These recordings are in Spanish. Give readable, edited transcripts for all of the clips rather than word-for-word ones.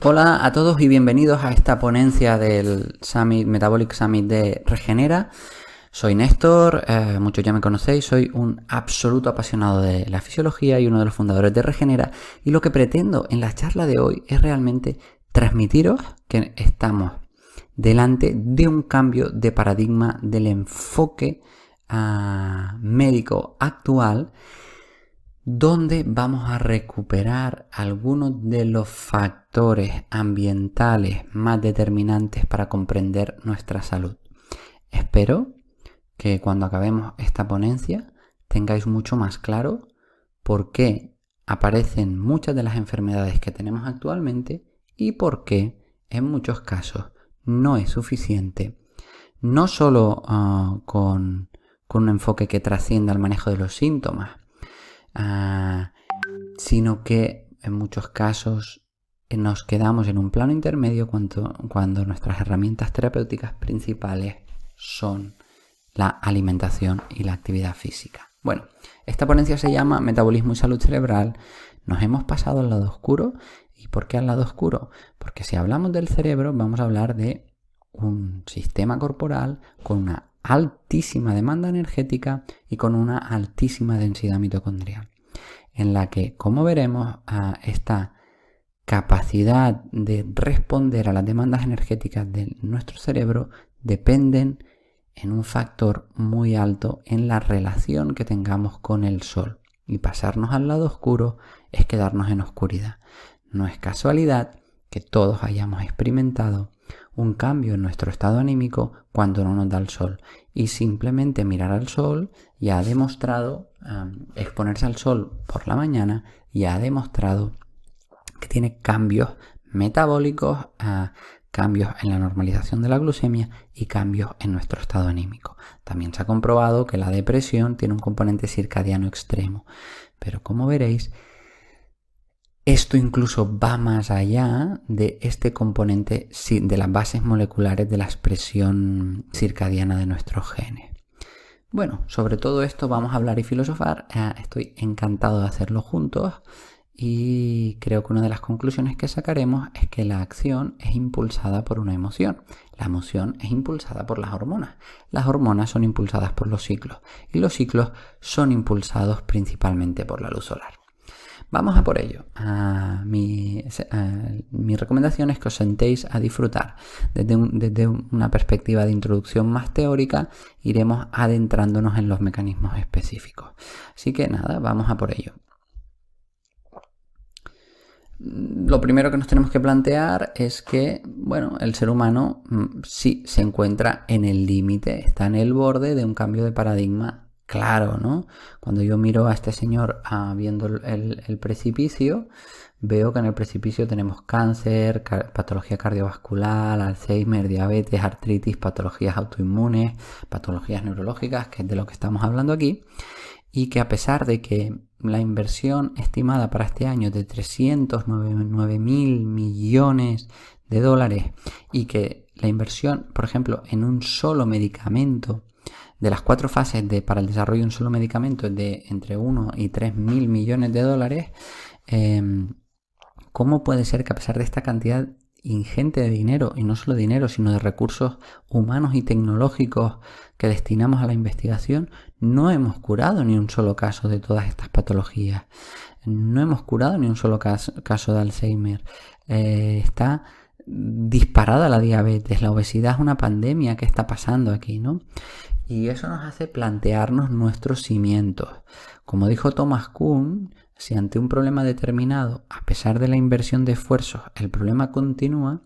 Hola a todos y bienvenidos a esta ponencia del Metabolic Summit de Regenera. Soy Néstor, muchos ya me conocéis, soy un absoluto apasionado de la fisiología y uno de los fundadores de Regenera, y lo que pretendo en la charla de hoy es realmente transmitiros que estamos delante de un cambio de paradigma del enfoque médico actual, donde vamos a recuperar algunos de los factores ambientales más determinantes para comprender nuestra salud. Espero que cuando acabemos esta ponencia tengáis mucho más claro por qué aparecen muchas de las enfermedades que tenemos actualmente y por qué en muchos casos no es suficiente, no solo con un enfoque que trascienda al manejo de los síntomas, sino que en muchos casos nos quedamos en un plano intermedio cuando nuestras herramientas terapéuticas principales son la alimentación y la actividad física. Bueno, esta ponencia se llama Metabolismo y Salud Cerebral. Nos hemos pasado al lado oscuro. ¿Y por qué al lado oscuro? Porque si hablamos del cerebro, vamos a hablar de un sistema corporal con una altísima demanda energética y con una altísima densidad mitocondrial, en la que, como veremos, esta capacidad de responder a las demandas energéticas de nuestro cerebro dependen en un factor muy alto en la relación que tengamos con el sol. Y pasarnos al lado oscuro es quedarnos en oscuridad. No es casualidad que todos hayamos experimentado un cambio en nuestro estado anímico cuando no nos da el sol, y simplemente mirar al sol ya ha demostrado, exponerse al sol por la mañana ya ha demostrado que tiene cambios metabólicos, cambios en la normalización de la glucemia y cambios en nuestro estado anímico. También se ha comprobado que la depresión tiene un componente circadiano extremo, pero como veréis, esto incluso va más allá de este componente de las bases moleculares de la expresión circadiana de nuestros genes. Bueno, sobre todo esto vamos a hablar y filosofar. Estoy encantado de hacerlo juntos y creo que una de las conclusiones que sacaremos es que la acción es impulsada por una emoción. La emoción es impulsada por las hormonas. Las hormonas son impulsadas por los ciclos y los ciclos son impulsados principalmente por la luz solar. Vamos a por ello. Mi recomendación es que os sentéis a disfrutar. Desde una perspectiva de introducción más teórica, iremos adentrándonos en los mecanismos específicos. Así que nada, vamos a por ello. Lo primero que nos tenemos que plantear es que, bueno, el ser humano sí se encuentra en el límite, está en el borde de un cambio de paradigma. Claro, ¿no? Cuando yo miro a este señor viendo el precipicio, veo que en el precipicio tenemos cáncer, patología cardiovascular, Alzheimer, diabetes, artritis, patologías autoinmunes, patologías neurológicas, que es de lo que estamos hablando aquí, y que a pesar de que la inversión estimada para este año es de 309.000 millones de dólares y que la inversión, por ejemplo, en un solo medicamento, de las 4 fases para el desarrollo de un solo medicamento es de entre 1 y 3.000 millones de dólares, ¿cómo puede ser que a pesar de esta cantidad ingente de dinero, y no solo dinero, sino de recursos humanos y tecnológicos que destinamos a la investigación, no hemos curado ni un solo caso de todas estas patologías? No hemos curado ni un solo caso de Alzheimer. Está disparada la diabetes, la obesidad es una pandemia que está pasando aquí, ¿no? Y eso nos hace plantearnos nuestros cimientos. Como dijo Thomas Kuhn, si ante un problema determinado, a pesar de la inversión de esfuerzos, el problema continúa,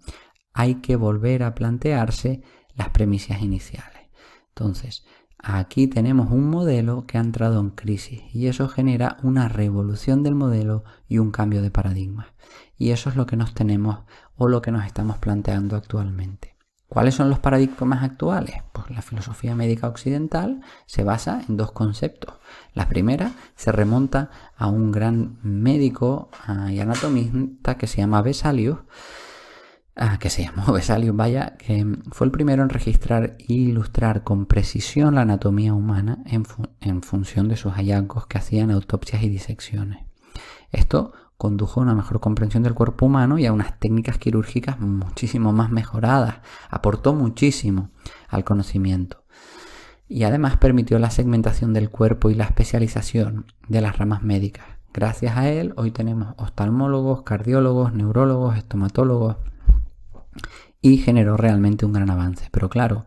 hay que volver a plantearse las premisas iniciales. Entonces, aquí tenemos un modelo que ha entrado en crisis y eso genera una revolución del modelo y un cambio de paradigma. Y eso es lo que nos tenemos o lo que nos estamos planteando actualmente. ¿Cuáles son los paradigmas actuales? Pues la filosofía médica occidental se basa en 2 conceptos. La primera se remonta a un gran médico y anatomista que se llama Vesalius, que fue el primero en registrar e ilustrar con precisión la anatomía humana en función de sus hallazgos que hacían autopsias y disecciones. Esto condujo a una mejor comprensión del cuerpo humano y a unas técnicas quirúrgicas muchísimo más mejoradas. Aportó muchísimo al conocimiento. Y además permitió la segmentación del cuerpo y la especialización de las ramas médicas. Gracias a él, hoy tenemos oftalmólogos, cardiólogos, neurólogos, estomatólogos, y generó realmente un gran avance. Pero claro,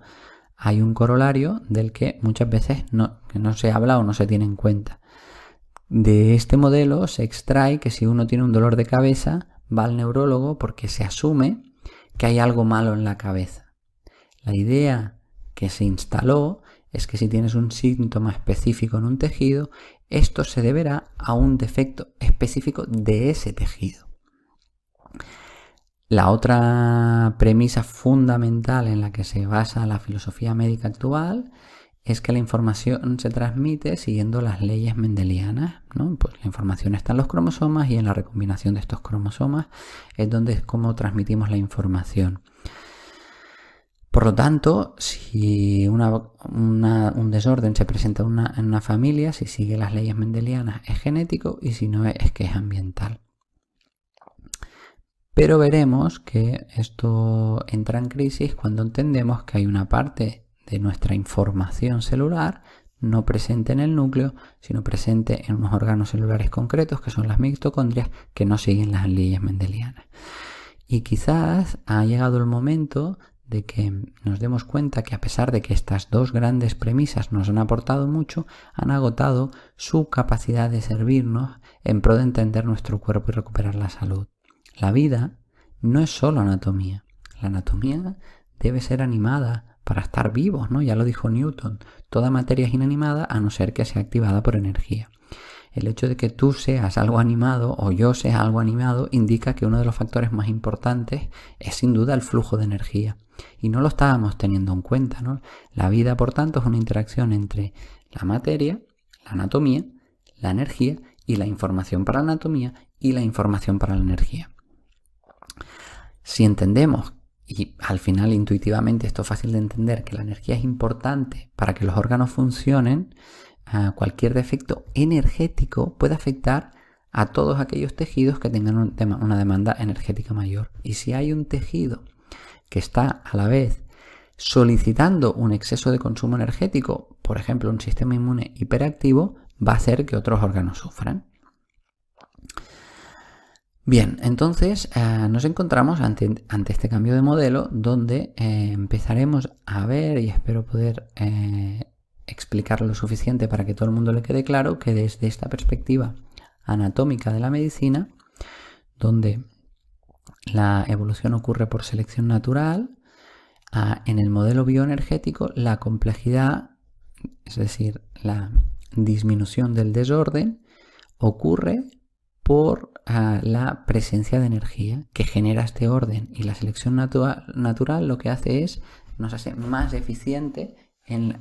hay un corolario del que muchas veces no se habla o no se tiene en cuenta. De este modelo se extrae que si uno tiene un dolor de cabeza, va al neurólogo porque se asume que hay algo malo en la cabeza. La idea que se instaló es que si tienes un síntoma específico en un tejido, esto se deberá a un defecto específico de ese tejido. La otra premisa fundamental en la que se basa la filosofía médica actual es que la información se transmite siguiendo las leyes mendelianas, ¿no? Pues la información está en los cromosomas y en la recombinación de estos cromosomas es cómo transmitimos la información. Por lo tanto, si un desorden se presenta en una familia, si sigue las leyes mendelianas es genético y si no es que es ambiental. Pero veremos que esto entra en crisis cuando entendemos que hay una parte de nuestra información celular no presente en el núcleo, sino presente en unos órganos celulares concretos que son las mitocondrias que no siguen las leyes mendelianas. Y quizás ha llegado el momento de que nos demos cuenta que a pesar de que estas dos grandes premisas nos han aportado mucho, han agotado su capacidad de servirnos en pro de entender nuestro cuerpo y recuperar la salud. La vida no es solo anatomía. La anatomía debe ser animada para estar vivos, ¿no? Ya lo dijo Newton. Toda materia es inanimada a no ser que sea activada por energía. El hecho de que tú seas algo animado o yo sea algo animado indica que uno de los factores más importantes es sin duda el flujo de energía. Y no lo estábamos teniendo en cuenta, ¿no? La vida, por tanto, es una interacción entre la materia, la anatomía, la energía y la información para la anatomía y la información para la energía. Si entendemos, y al final intuitivamente esto es fácil de entender, que la energía es importante para que los órganos funcionen, cualquier defecto energético puede afectar a todos aquellos tejidos que tengan una demanda energética mayor. Y si hay un tejido que está a la vez solicitando un exceso de consumo energético, por ejemplo un sistema inmune hiperactivo, va a hacer que otros órganos sufran. Bien, entonces nos encontramos ante este cambio de modelo donde empezaremos a ver, y espero poder explicarlo lo suficiente para que todo el mundo le quede claro, que desde esta perspectiva anatómica de la medicina, donde la evolución ocurre por selección natural, en el modelo bioenergético la complejidad, es decir, la disminución del desorden, ocurre por la presencia de energía que genera este orden, y la selección natural lo que hace es nos hace más eficiente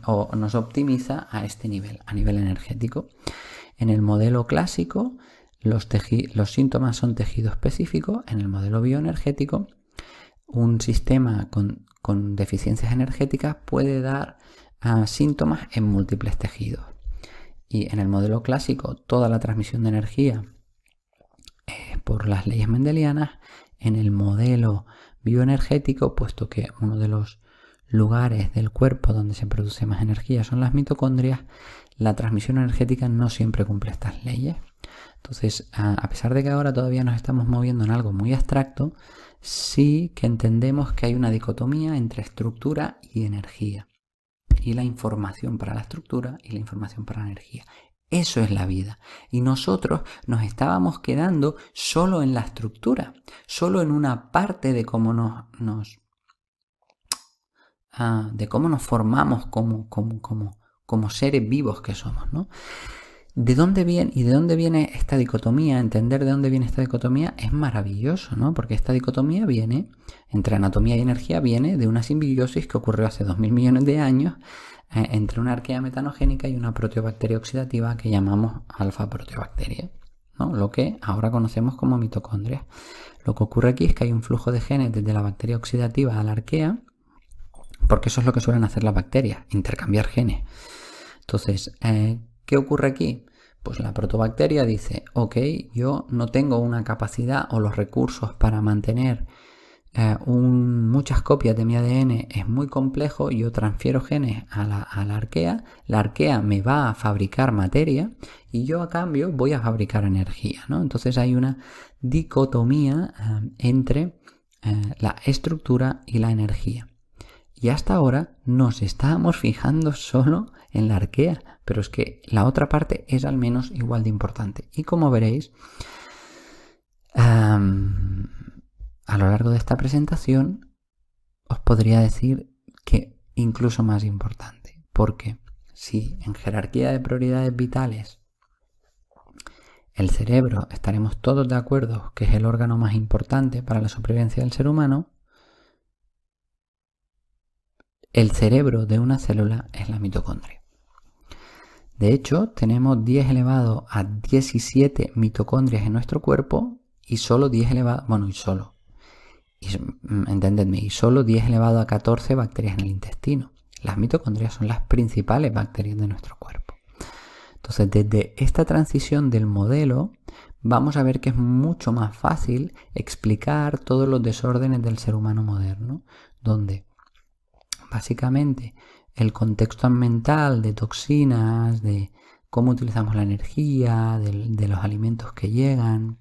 o nos optimiza a este nivel, a nivel energético. En el modelo clásico los síntomas son tejido específico. En el modelo bioenergético un sistema con deficiencias energéticas puede dar síntomas en múltiples tejidos. Y en el modelo clásico toda la transmisión de energía por las leyes mendelianas. En el modelo bioenergético, puesto que uno de los lugares del cuerpo donde se produce más energía son las mitocondrias, la transmisión energética no siempre cumple estas leyes. Entonces, a pesar de que ahora todavía nos estamos moviendo en algo muy abstracto, sí que entendemos que hay una dicotomía entre estructura y energía, y la información para la estructura y la información para la energía. Eso es la vida. Y nosotros nos estábamos quedando solo en la estructura, solo en una parte de cómo nos formamos como seres vivos que somos, ¿no? ¿De dónde viene esta dicotomía? Entender de dónde viene esta dicotomía es maravilloso, ¿no? Porque esta dicotomía viene, entre anatomía y energía, viene de una simbiosis que ocurrió hace 2000 millones de años entre una arquea metanogénica y una proteobacteria oxidativa que llamamos alfa-proteobacteria, ¿no? Lo que ahora conocemos como mitocondria. Lo que ocurre aquí es que hay un flujo de genes desde la bacteria oxidativa a la arquea, porque eso es lo que suelen hacer las bacterias, intercambiar genes. Entonces, ¿qué ocurre aquí? Pues la protobacteria dice, ok, yo no tengo una capacidad o los recursos para mantener muchas copias de mi ADN, es muy complejo, yo transfiero genes a la arquea, la arquea me va a fabricar materia y yo a cambio voy a fabricar energía, ¿no? Entonces hay una dicotomía entre la estructura y la energía. Y hasta ahora nos estábamos fijando solo en la arquea, pero es que la otra parte es al menos igual de importante. Y como veréis, a lo largo de esta presentación os podría decir que incluso más importante. Porque si en jerarquía de prioridades vitales el cerebro estaremos todos de acuerdo que es el órgano más importante para la supervivencia del ser humano, el cerebro de una célula es la mitocondria. De hecho, tenemos 10 elevado a 17 mitocondrias en nuestro cuerpo y solo 10 elevado, y solo 10 elevado a 14 bacterias en el intestino. Las mitocondrias son las principales bacterias de nuestro cuerpo. Entonces, desde esta transición del modelo, vamos a ver que es mucho más fácil explicar todos los desórdenes del ser humano moderno, donde básicamente el contexto ambiental de toxinas, de cómo utilizamos la energía, de los alimentos que llegan,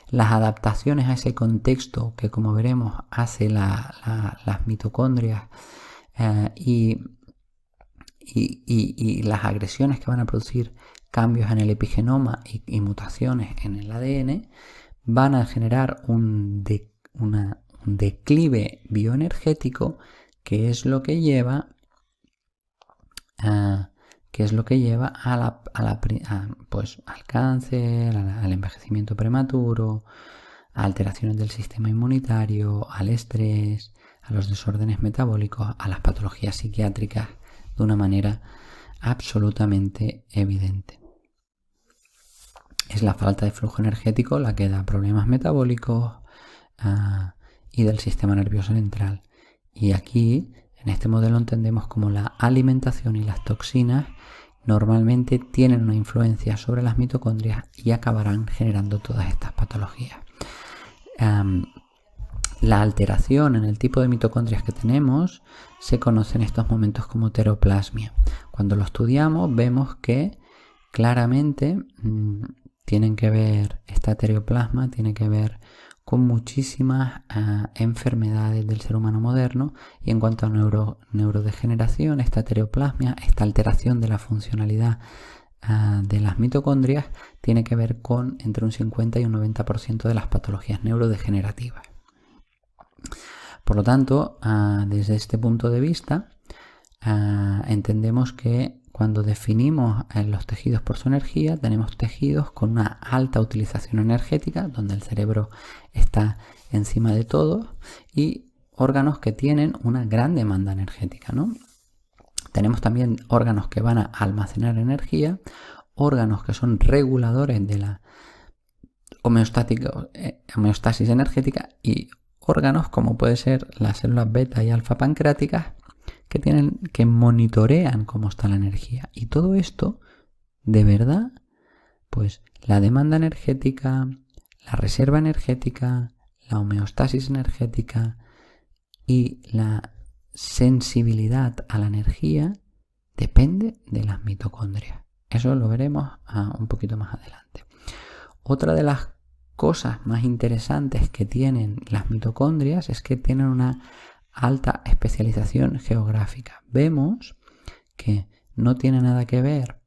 las adaptaciones a ese contexto que, como veremos, hace las mitocondrias y las agresiones que van a producir cambios en el epigenoma y mutaciones en el ADN, van a generar un declive bioenergético que es lo que lleva al cáncer, al envejecimiento prematuro, a alteraciones del sistema inmunitario, al estrés, a los desórdenes metabólicos, a las patologías psiquiátricas de una manera absolutamente evidente. Es la falta de flujo energético la que da problemas metabólicos y del sistema nervioso central. Y aquí, en este modelo, entendemos como la alimentación y las toxinas normalmente tienen una influencia sobre las mitocondrias y acabarán generando todas estas patologías. La alteración en el tipo de mitocondrias que tenemos se conoce en estos momentos como heteroplasmia. Cuando lo estudiamos vemos que claramente esta heteroplasma tiene que ver con muchísimas enfermedades del ser humano moderno, y en cuanto a neurodegeneración, esta heteroplasmia, esta alteración de la funcionalidad de las mitocondrias tiene que ver con entre un 50 y un 90% de las patologías neurodegenerativas. Por lo tanto, desde este punto de vista, entendemos que cuando definimos los tejidos por su energía, tenemos tejidos con una alta utilización energética, donde el cerebro está encima de todo, y órganos que tienen una gran demanda energética, ¿no? Tenemos también órganos que van a almacenar energía, órganos que son reguladores de la homeostasis energética, y órganos como puede ser las células beta y alfa pancreáticas que monitorean cómo está la energía. Y todo esto, de verdad, pues la demanda energética, la reserva energética, la homeostasis energética y la sensibilidad a la energía depende de las mitocondrias. Eso lo veremos un poquito más adelante. Otra de las cosas más interesantes que tienen las mitocondrias es que tienen una alta especialización geográfica. Vemos que no tiene nada que ver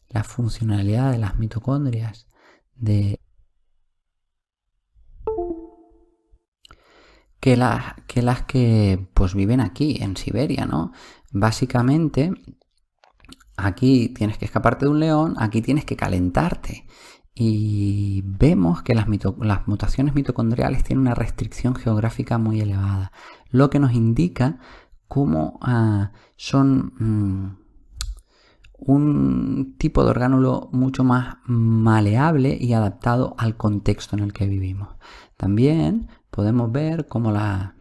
la funcionalidad de las mitocondrias que las que pues viven aquí en Siberia, ¿no? Básicamente, aquí tienes que escaparte de un león, aquí tienes que calentarte. Y vemos que las mutaciones mitocondriales tienen una restricción geográfica muy elevada, lo que nos indica cómo son un tipo de orgánulo mucho más maleable y adaptado al contexto en el que vivimos. También podemos ver cómo las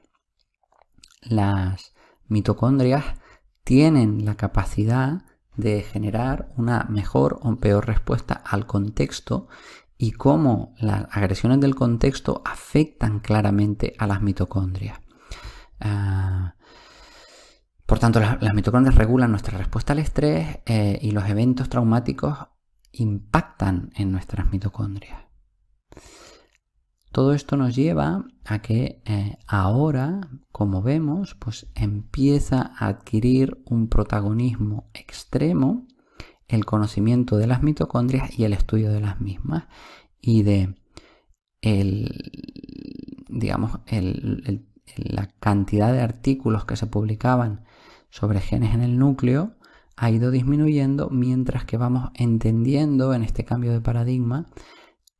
mitocondrias tienen la capacidad de generar una mejor o peor respuesta al contexto y cómo las agresiones del contexto afectan claramente a las mitocondrias. Por tanto, las mitocondrias regulan nuestra respuesta al estrés y los eventos traumáticos impactan en nuestras mitocondrias. Todo esto nos lleva a que ahora, como vemos, pues empieza a adquirir un protagonismo extremo el conocimiento de las mitocondrias y el estudio de las mismas y de la cantidad de artículos que se publicaban sobre genes en el núcleo ha ido disminuyendo mientras que vamos entendiendo en este cambio de paradigma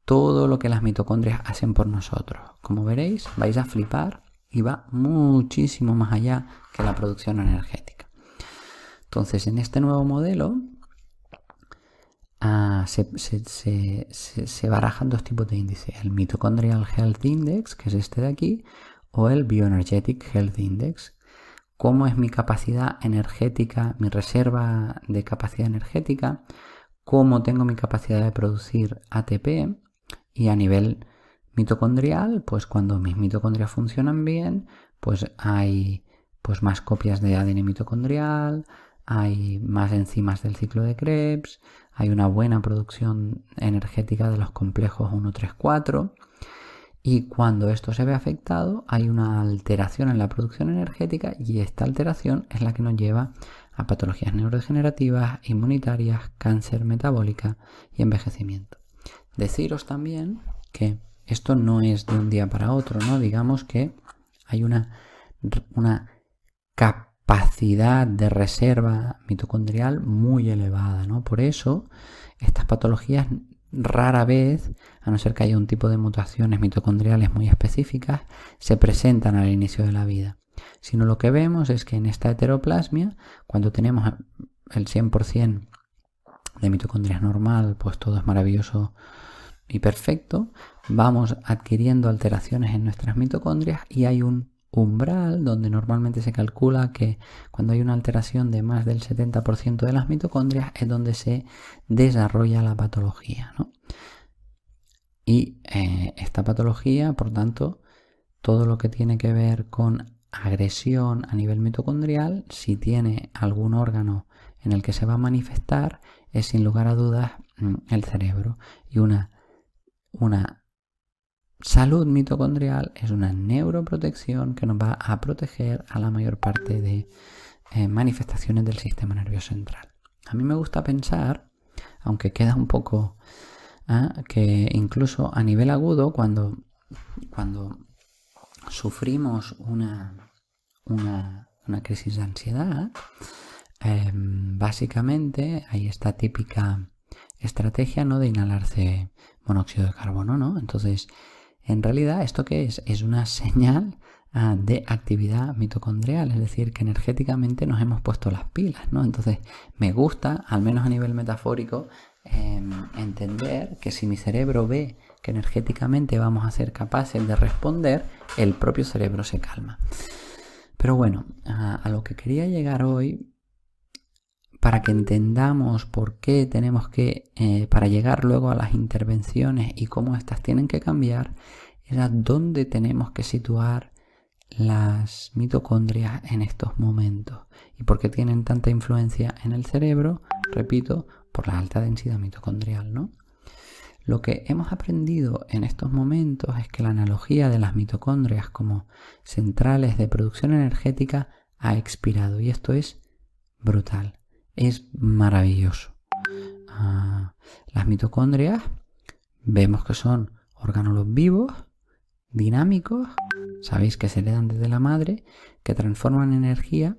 todo lo que las mitocondrias hacen por nosotros. Como veréis, vais a flipar y va muchísimo más allá que la producción energética. Entonces, en este nuevo modelo se barajan dos tipos de índices: el Mitochondrial Health Index, que es este de aquí, o el Bioenergetic Health Index. ¿Cómo es mi capacidad energética, mi reserva de capacidad energética? ¿Cómo tengo mi capacidad de producir ATP? Y a nivel mitocondrial, pues cuando mis mitocondrias funcionan bien, pues hay pues más copias de ADN mitocondrial, hay más enzimas del ciclo de Krebs, hay una buena producción energética de los complejos 1, 3, 4. Y cuando esto se ve afectado, hay una alteración en la producción energética y esta alteración es la que nos lleva a patologías neurodegenerativas, inmunitarias, cáncer, metabólica y envejecimiento. Deciros también que esto no es de un día para otro, ¿no? Digamos que hay una capacidad de reserva mitocondrial muy elevada, ¿no? Por eso estas patologías rara vez, a no ser que haya un tipo de mutaciones mitocondriales muy específicas, se presentan al inicio de la vida. Sino lo que vemos es que en esta heteroplasmia, cuando tenemos el 100% de mitocondrias normal, pues todo es maravilloso y perfecto, vamos adquiriendo alteraciones en nuestras mitocondrias y hay un umbral donde normalmente se calcula que cuando hay una alteración de más del 70% de las mitocondrias es donde se desarrolla la patología, ¿no? Y esta patología, por tanto, todo lo que tiene que ver con agresión a nivel mitocondrial, si tiene algún órgano en el que se va a manifestar, es sin lugar a dudas el cerebro. Y una salud mitocondrial es una neuroprotección que nos va a proteger a la mayor parte de manifestaciones del sistema nervioso central. A mí me gusta pensar, aunque queda un poco, que incluso a nivel agudo, cuando sufrimos una crisis de ansiedad, básicamente hay esta típica estrategia, ¿no?, de inhalarse monóxido de carbono, ¿no? Entonces, en realidad, ¿esto qué es? Es una señal de actividad mitocondrial, es decir, que energéticamente nos hemos puesto las pilas, ¿no? Entonces, me gusta, al menos a nivel metafórico, entender que si mi cerebro ve que energéticamente vamos a ser capaces de responder, el propio cerebro se calma. Pero bueno, a lo que quería llegar hoy, para que entendamos por qué tenemos que, para llegar luego a las intervenciones y cómo estas tienen que cambiar, es a dónde tenemos que situar las mitocondrias en estos momentos y por qué tienen tanta influencia en el cerebro, repito, por la alta densidad mitocondrial, ¿no? Lo que hemos aprendido en estos momentos es que la analogía de las mitocondrias como centrales de producción energética ha expirado y esto es brutal, es maravilloso. Las mitocondrias vemos que son orgánulos vivos, dinámicos, sabéis que se heredan desde la madre, que transforman energía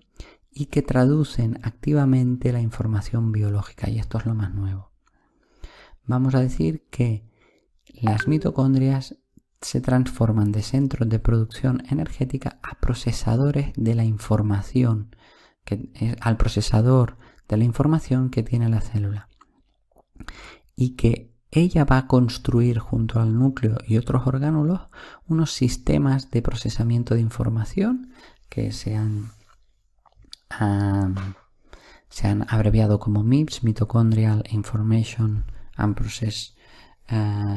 y que traducen activamente la información biológica, y esto es lo más nuevo. Vamos a decir que las mitocondrias se transforman de centros de producción energética a procesadores de la información, al procesador de la información que tiene la célula, y que ella va a construir junto al núcleo y otros orgánulos unos sistemas de procesamiento de información que se han se han abreviado como MIPS, Mitochondrial Information and Process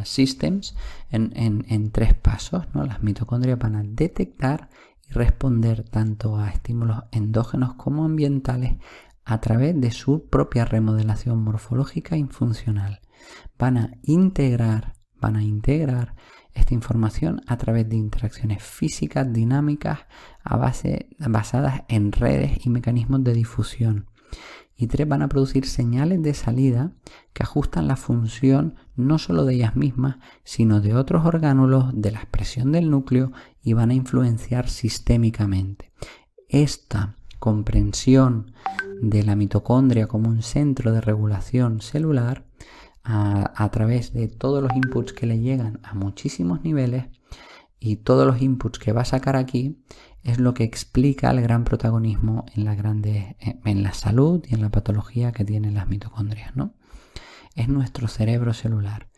Systems, en 3 pasos, ¿no? Las mitocondrias van a detectar y responder tanto a estímulos endógenos como ambientales a través de su propia remodelación morfológica y funcional. Van a integrar esta información a través de interacciones físicas dinámicas basadas en redes y mecanismos de difusión. Y 3, van a producir señales de salida que ajustan la función no solo de ellas mismas, sino de otros orgánulos, de la expresión del núcleo, y van a influenciar sistémicamente. Esta comprensión de la mitocondria como un centro de regulación celular a través de todos los inputs que le llegan a muchísimos niveles y todos los inputs que va a sacar aquí es lo que explica el gran protagonismo en la salud y en la patología que tienen las mitocondrias, ¿no? Es nuestro cerebro celular.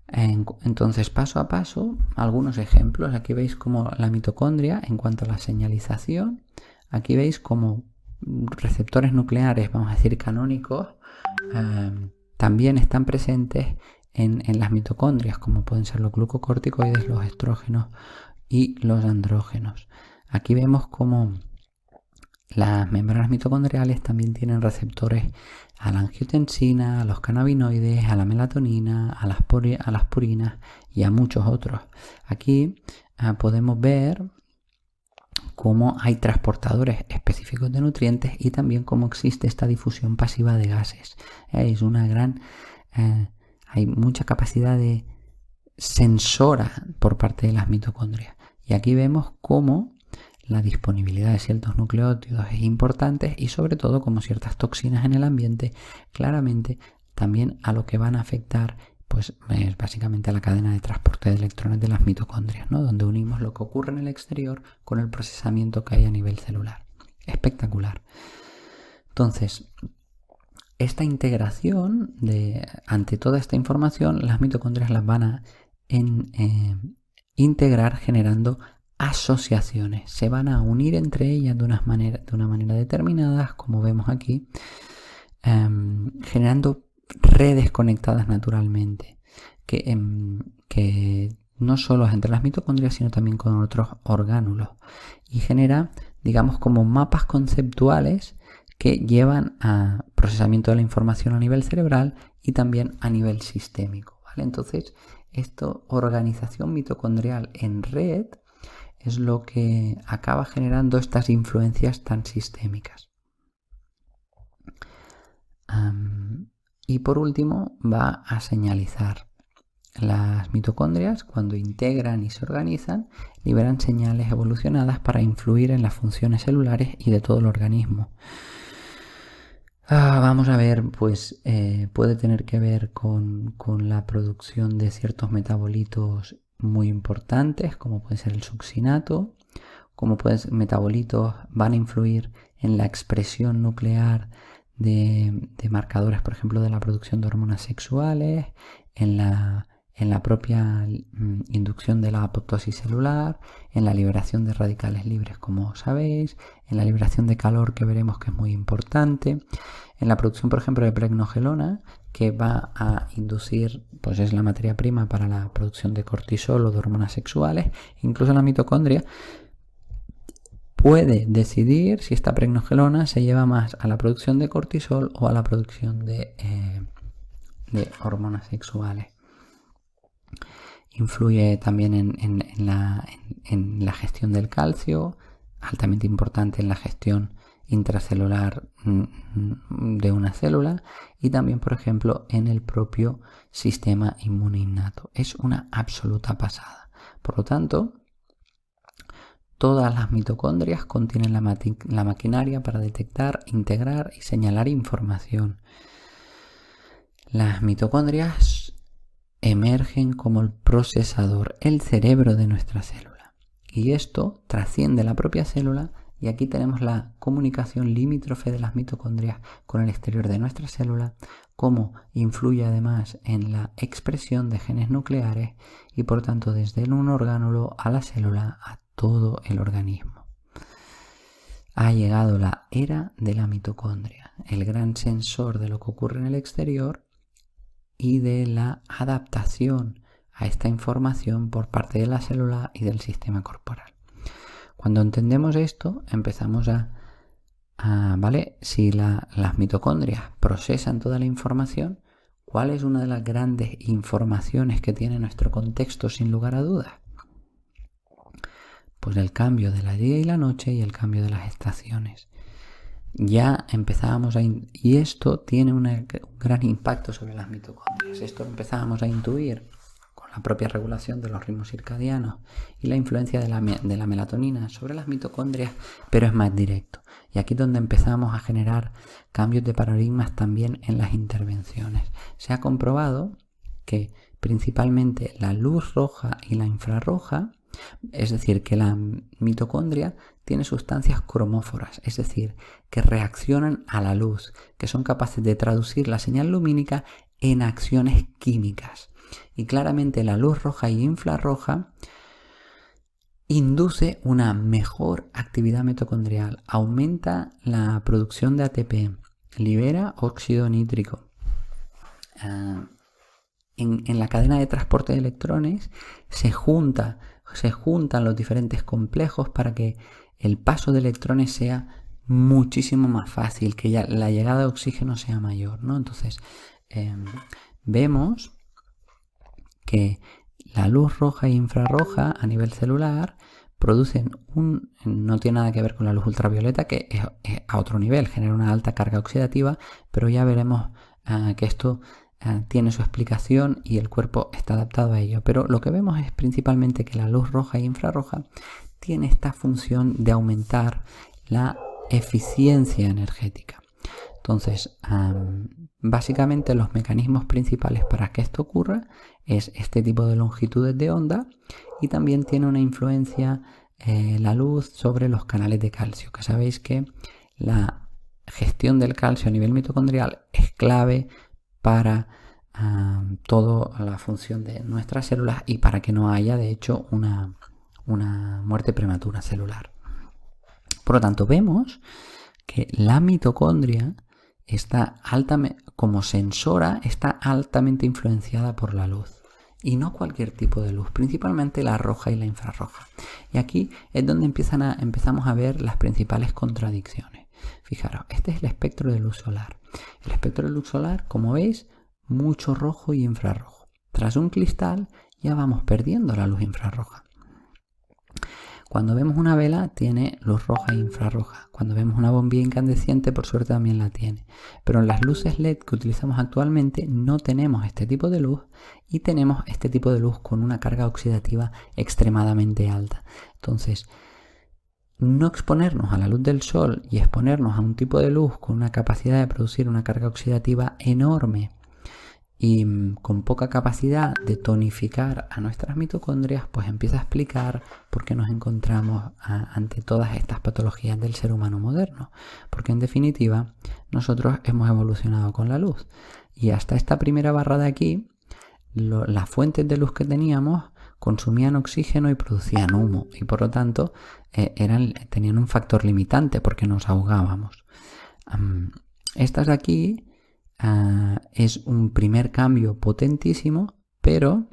Entonces, paso a paso, algunos ejemplos. Aquí veis como la mitocondria, en cuanto a la señalización, aquí veis como receptores nucleares, vamos a decir canónicos, también están presentes en las mitocondrias, como pueden ser los glucocorticoides, los estrógenos y los andrógenos. Aquí vemos como las membranas mitocondriales también tienen receptores a la angiotensina, a los cannabinoides, a la melatonina, a las purinas y a muchos otros. Aquí podemos ver cómo hay transportadores específicos de nutrientes y también cómo existe esta difusión pasiva de gases. Es una hay mucha capacidad de sensora por parte de las mitocondrias. Y aquí vemos cómo la disponibilidad de ciertos nucleótidos es importante y sobre todo como ciertas toxinas en el ambiente, claramente también a lo que van a afectar pues es básicamente a la cadena de transporte de electrones de las mitocondrias, ¿no? Donde unimos lo que ocurre en el exterior con el procesamiento que hay a nivel celular. Espectacular. Entonces, esta integración ante toda esta información, las mitocondrias las van a integrar generando asociaciones. Se van a unir entre ellas de una manera determinada, como vemos aquí, generando redes conectadas naturalmente, que no solo es entre las mitocondrias, sino también con otros orgánulos. Y genera, digamos, como mapas conceptuales que llevan a procesamiento de la información a nivel cerebral y también a nivel sistémico, ¿vale? Entonces, esto, organización mitocondrial en red, es lo que acaba generando estas influencias tan sistémicas. Y por último, va a señalizar. Las mitocondrias, cuando integran y se organizan, liberan señales evolucionadas para influir en las funciones celulares y de todo el organismo. Vamos a ver, pues puede tener que ver con la producción de ciertos metabolitos muy importantes, como puede ser el succinato, metabolitos van a influir en la expresión nuclear de marcadores, por ejemplo, de la producción de hormonas sexuales, en la propia inducción de la apoptosis celular, en la liberación de radicales libres, como sabéis, en la liberación de calor, que veremos que es muy importante, en la producción, por ejemplo, de pregnogelona, que va a inducir, pues es la materia prima para la producción de cortisol o de hormonas sexuales. Incluso la mitocondria puede decidir si esta pregnogelona se lleva más a la producción de cortisol o a la producción de hormonas sexuales. Influye también en la gestión del calcio, altamente importante en la gestión intracelular de una célula y también, por ejemplo, en el propio sistema inmune innato. Es una absoluta pasada. Por lo tanto, todas las mitocondrias contienen la maquinaria para detectar, integrar y señalar información. Las mitocondrias emergen como el procesador, el cerebro de nuestra célula. Y esto trasciende la propia célula y aquí tenemos la comunicación limítrofe de las mitocondrias con el exterior de nuestra célula, cómo influye además en la expresión de genes nucleares y por tanto desde un orgánulo a la célula a todo el organismo. Ha llegado la era de la mitocondria. el gran sensor de lo que ocurre en el exterior y de la adaptación a esta información por parte de la célula y del sistema corporal. Cuando entendemos esto, empezamos ¿vale? Si las mitocondrias procesan toda la información, ¿cuál es una de las grandes informaciones que tiene nuestro contexto sin lugar a dudas? Pues el cambio de la día y la noche y el cambio de las estaciones. Ya empezábamos y esto tiene un gran impacto sobre las mitocondrias. Esto lo empezábamos a intuir con la propia regulación de los ritmos circadianos y la influencia de la melatonina sobre las mitocondrias, pero es más directo. Y aquí es donde empezamos a generar cambios de paradigmas también en las intervenciones. Se ha comprobado que principalmente la luz roja y la infrarroja, es decir, que la mitocondria tiene sustancias cromóforas, es decir, que reaccionan a la luz, que son capaces de traducir la señal lumínica en acciones químicas. Y claramente la luz roja y infrarroja induce una mejor actividad mitocondrial, aumenta la producción de ATP, libera óxido nítrico. En la cadena de transporte de electrones se juntan los diferentes complejos para que el paso de electrones sea muchísimo más fácil, que ya la llegada de oxígeno sea mayor, ¿no? Entonces, vemos que la luz roja e infrarroja a nivel celular producen no tiene nada que ver con la luz ultravioleta, que es a otro nivel, genera una alta carga oxidativa, pero ya veremos que esto tiene su explicación y el cuerpo está adaptado a ello. Pero lo que vemos es principalmente que la luz roja e infrarroja tiene esta función de aumentar la eficiencia energética. Entonces, básicamente los mecanismos principales para que esto ocurra es este tipo de longitudes de onda, y también tiene una influencia la luz sobre los canales de calcio, que sabéis que la gestión del calcio a nivel mitocondrial es clave para toda la función de nuestras células y para que no haya, de hecho, una muerte prematura celular. Por lo tanto, vemos que la mitocondria como sensora está altamente influenciada por la luz. Y no cualquier tipo de luz, principalmente la roja y la infrarroja. Y aquí es donde empezamos a ver las principales contradicciones. Fijaros, este es el espectro de luz solar. El espectro de luz solar, como veis, mucho rojo y infrarrojo. Tras un cristal ya vamos perdiendo la luz infrarroja. Cuando vemos una vela tiene luz roja e infrarroja. Cuando vemos una bombilla incandescente, por suerte también la tiene. Pero en las luces LED que utilizamos actualmente no tenemos este tipo de luz, y tenemos este tipo de luz con una carga oxidativa extremadamente alta. Entonces, no exponernos a la luz del sol y exponernos a un tipo de luz con una capacidad de producir una carga oxidativa enorme y con poca capacidad de tonificar a nuestras mitocondrias, pues empieza a explicar por qué nos encontramos ante todas estas patologías del ser humano moderno. Porque en definitiva, nosotros hemos evolucionado con la luz. Y hasta esta primera barra de aquí, las fuentes de luz que teníamos consumían oxígeno y producían humo. Y por lo tanto, tenían un factor limitante porque nos ahogábamos. Estas de aquí es un primer cambio potentísimo, pero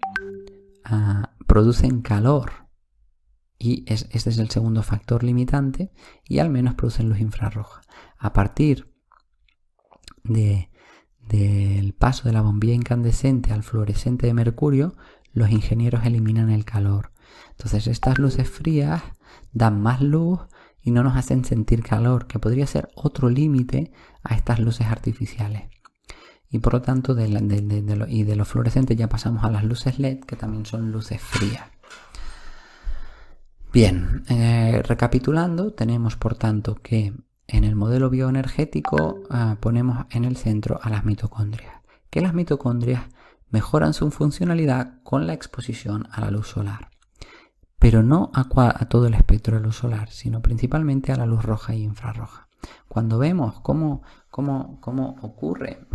producen calor, y este es el segundo factor limitante, y al menos producen luz infrarroja. A partir del paso de la bombilla incandescente al fluorescente de mercurio, los ingenieros eliminan el calor. Entonces estas luces frías dan más luz y no nos hacen sentir calor, que podría ser otro límite a estas luces artificiales. Y por lo tanto, de los fluorescentes ya pasamos a las luces LED, que también son luces frías. Bien, recapitulando, tenemos por tanto que en el modelo bioenergético ponemos en el centro a las mitocondrias. Que las mitocondrias mejoran su funcionalidad con la exposición a la luz solar. Pero no a todo el espectro de luz solar, sino principalmente a la luz roja y infrarroja. Cuando vemos cómo ocurre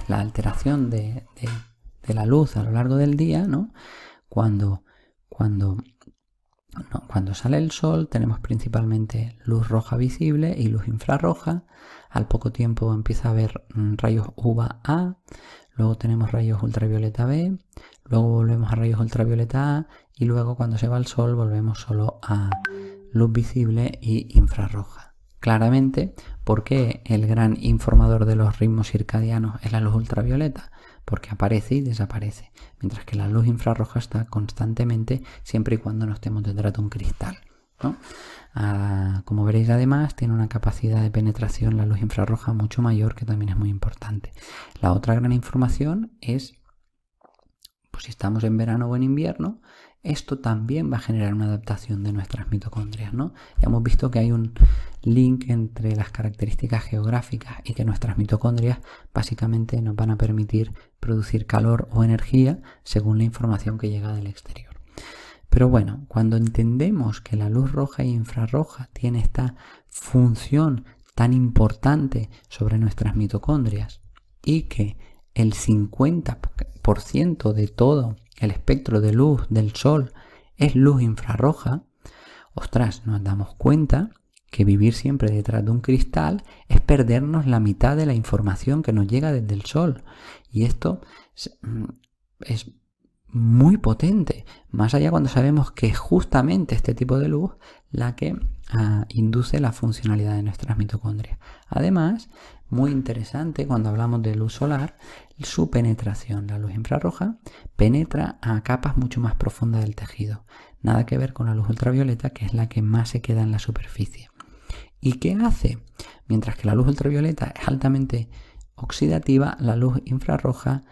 la alteración de la luz a lo largo del día, ¿no? Cuando No, cuando sale el sol tenemos principalmente luz roja visible y luz infrarroja. Al poco tiempo empieza a haber rayos UVA A, luego tenemos rayos ultravioleta B, luego volvemos a rayos ultravioleta A y luego cuando se va el sol volvemos solo a luz visible y infrarroja. Claramente, ¿por qué el gran informador de los ritmos circadianos es la luz ultravioleta? Porque aparece y desaparece, mientras que la luz infrarroja está constantemente siempre y cuando no estemos detrás de un cristal, ¿no? Como veréis, además tiene una capacidad de penetración la luz infrarroja mucho mayor, que también es muy importante. La otra gran información es, pues si estamos en verano o en invierno, esto también va a generar una adaptación de nuestras mitocondrias, ¿no? Ya hemos visto que hay un link entre las características geográficas y que nuestras mitocondrias básicamente nos van a permitir producir calor o energía según la información que llega del exterior. Pero bueno, cuando entendemos que la luz roja e infrarroja tiene esta función tan importante sobre nuestras mitocondrias y que el 50% de todo el espectro de luz del sol es luz infrarroja, ostras, nos damos cuenta que vivir siempre detrás de un cristal es perdernos la mitad de la información que nos llega desde el sol. Y esto es muy potente, más allá cuando sabemos que es justamente este tipo de luz la que induce la funcionalidad de nuestras mitocondrias. Además, muy interesante cuando hablamos de luz solar, su penetración. La luz infrarroja penetra a capas mucho más profundas del tejido. Nada que ver con la luz ultravioleta, que es la que más se queda en la superficie. ¿Y qué hace? Mientras que la luz ultravioleta es altamente oxidativa, la luz infrarroja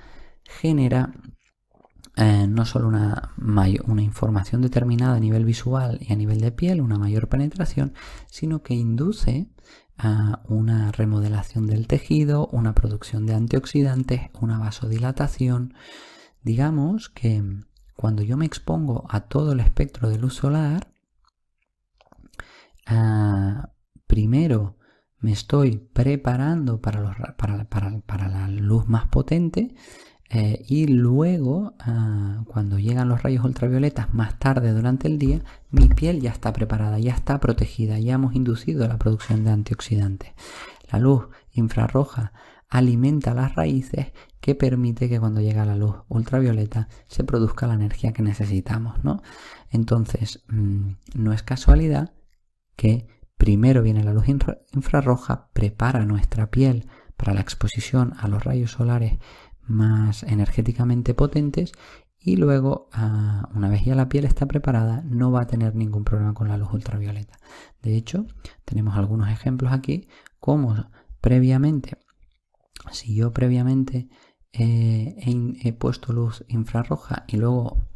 genera no solo una información determinada a nivel visual y a nivel de piel, una mayor penetración, sino que induce a una remodelación del tejido, una producción de antioxidantes, una vasodilatación. Digamos que cuando yo me expongo a todo el espectro de luz solar, primero me estoy preparando para la luz más potente, y luego cuando llegan los rayos ultravioletas más tarde durante el día, mi piel ya está preparada, ya está protegida, ya hemos inducido la producción de antioxidantes. La luz infrarroja alimenta las raíces, que permite que cuando llega la luz ultravioleta se produzca la energía que necesitamos, ¿no? Entonces, no es casualidad que primero viene la luz infrarroja, prepara nuestra piel para la exposición a los rayos solares más energéticamente potentes, y luego una vez ya la piel está preparada no va a tener ningún problema con la luz ultravioleta. De hecho, tenemos algunos ejemplos aquí, como previamente, si yo previamente he puesto luz infrarroja y luego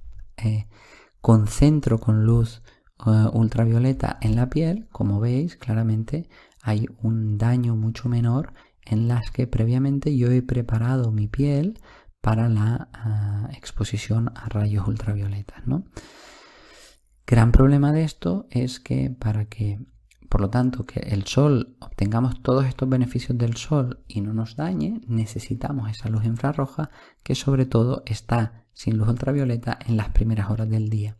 concentro con luz ultravioleta en la piel, como veis claramente hay un daño mucho menor en las que previamente yo he preparado mi piel para la exposición a rayos ultravioletas, ¿no? Gran problema de esto es que para que, por lo tanto, que el sol, obtengamos todos estos beneficios del sol y no nos dañe, necesitamos esa luz infrarroja, que sobre todo está sin luz ultravioleta en las primeras horas del día.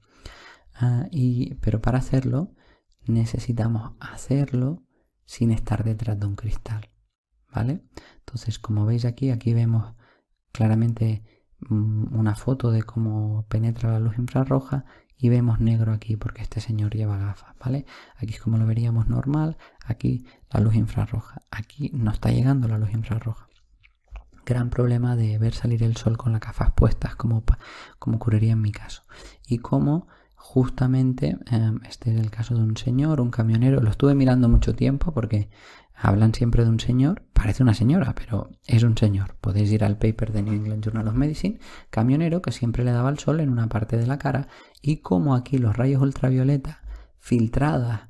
Pero para hacerlo necesitamos hacerlo sin estar detrás de un cristal, ¿vale? Entonces, como veis aquí vemos claramente una foto de cómo penetra la luz infrarroja, y vemos negro aquí porque este señor lleva gafas, ¿vale? Aquí es como lo veríamos normal, aquí la luz infrarroja, aquí no está llegando la luz infrarroja. Gran problema de ver salir el sol con las gafas puestas, como ocurriría en mi caso. Y como justamente este es el caso de un señor, un camionero. Lo estuve mirando mucho tiempo porque hablan siempre de un señor, parece una señora, pero es un señor. Podéis ir al paper de New England Journal of Medicine, camionero que siempre le daba el sol en una parte de la cara, y como aquí los rayos ultravioleta filtradas,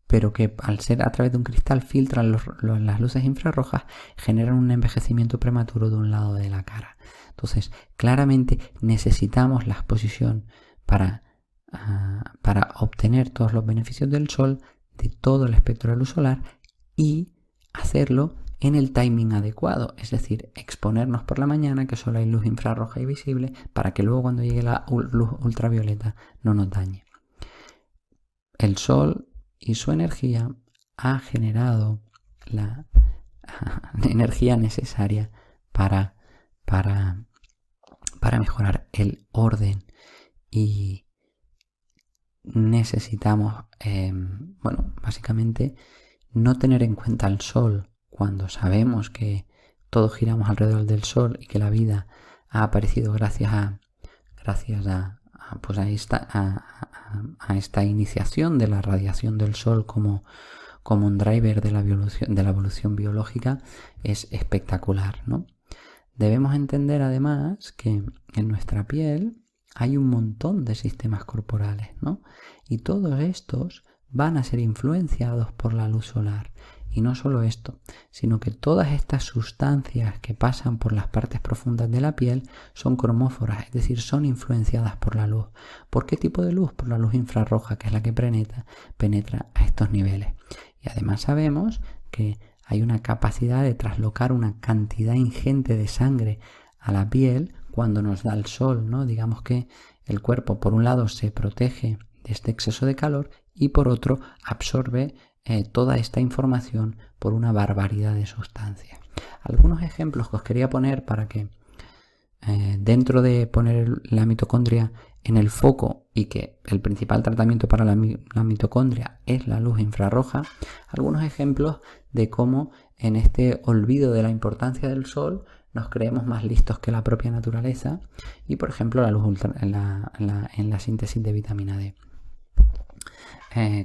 pero que al ser a través de un cristal filtran las luces infrarrojas, generan un envejecimiento prematuro de un lado de la cara. Entonces, claramente necesitamos la exposición para obtener todos los beneficios del sol, de todo el espectro de luz solar, y hacerlo en el timing adecuado, es decir, exponernos por la mañana que solo hay luz infrarroja y visible para que luego cuando llegue la luz ultravioleta no nos dañe. El sol y su energía ha generado la energía necesaria para mejorar el orden y necesitamos, básicamente no tener en cuenta el sol cuando sabemos que todos giramos alrededor del sol y que la vida ha aparecido gracias a esta iniciación de la radiación del sol como un driver de la evolución biológica, es espectacular, ¿no? Debemos entender además que en nuestra piel hay un montón de sistemas corporales, ¿no? Y todos estos van a ser influenciados por la luz solar. Y no solo esto, sino que todas estas sustancias que pasan por las partes profundas de la piel son cromóforas, es decir, son influenciadas por la luz. ¿Por qué tipo de luz? Por la luz infrarroja, que es la que penetra a estos niveles. Y además sabemos que hay una capacidad de traslocar una cantidad ingente de sangre a la piel cuando nos da el sol, ¿no? Digamos que el cuerpo, por un lado, se protege de este exceso de calor y por otro, absorbe toda esta información por una barbaridad de sustancias. Algunos ejemplos que os quería poner para que dentro de poner la mitocondria en el foco y que el principal tratamiento para la mitocondria es la luz infrarroja, algunos ejemplos de cómo en este olvido de la importancia del sol nos creemos más listos que la propia naturaleza y, por ejemplo, la luz en la síntesis de vitamina D.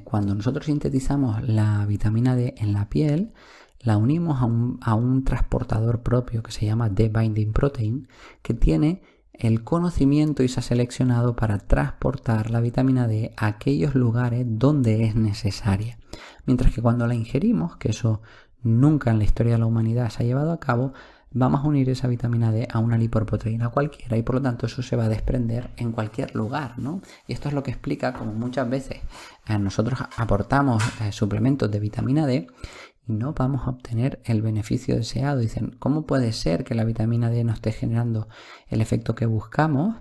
Cuando nosotros sintetizamos la vitamina D en la piel, la unimos a un transportador propio que se llama D-binding protein, que tiene el conocimiento y se ha seleccionado para transportar la vitamina D a aquellos lugares donde es necesaria. Mientras que cuando la ingerimos, que eso nunca en la historia de la humanidad se ha llevado a cabo, vamos a unir esa vitamina D a una lipoproteína cualquiera y por lo tanto eso se va a desprender en cualquier lugar, ¿no? Y esto es lo que explica cómo muchas veces nosotros aportamos suplementos de vitamina D y no vamos a obtener el beneficio deseado. Dicen, ¿cómo puede ser que la vitamina D no esté generando el efecto que buscamos?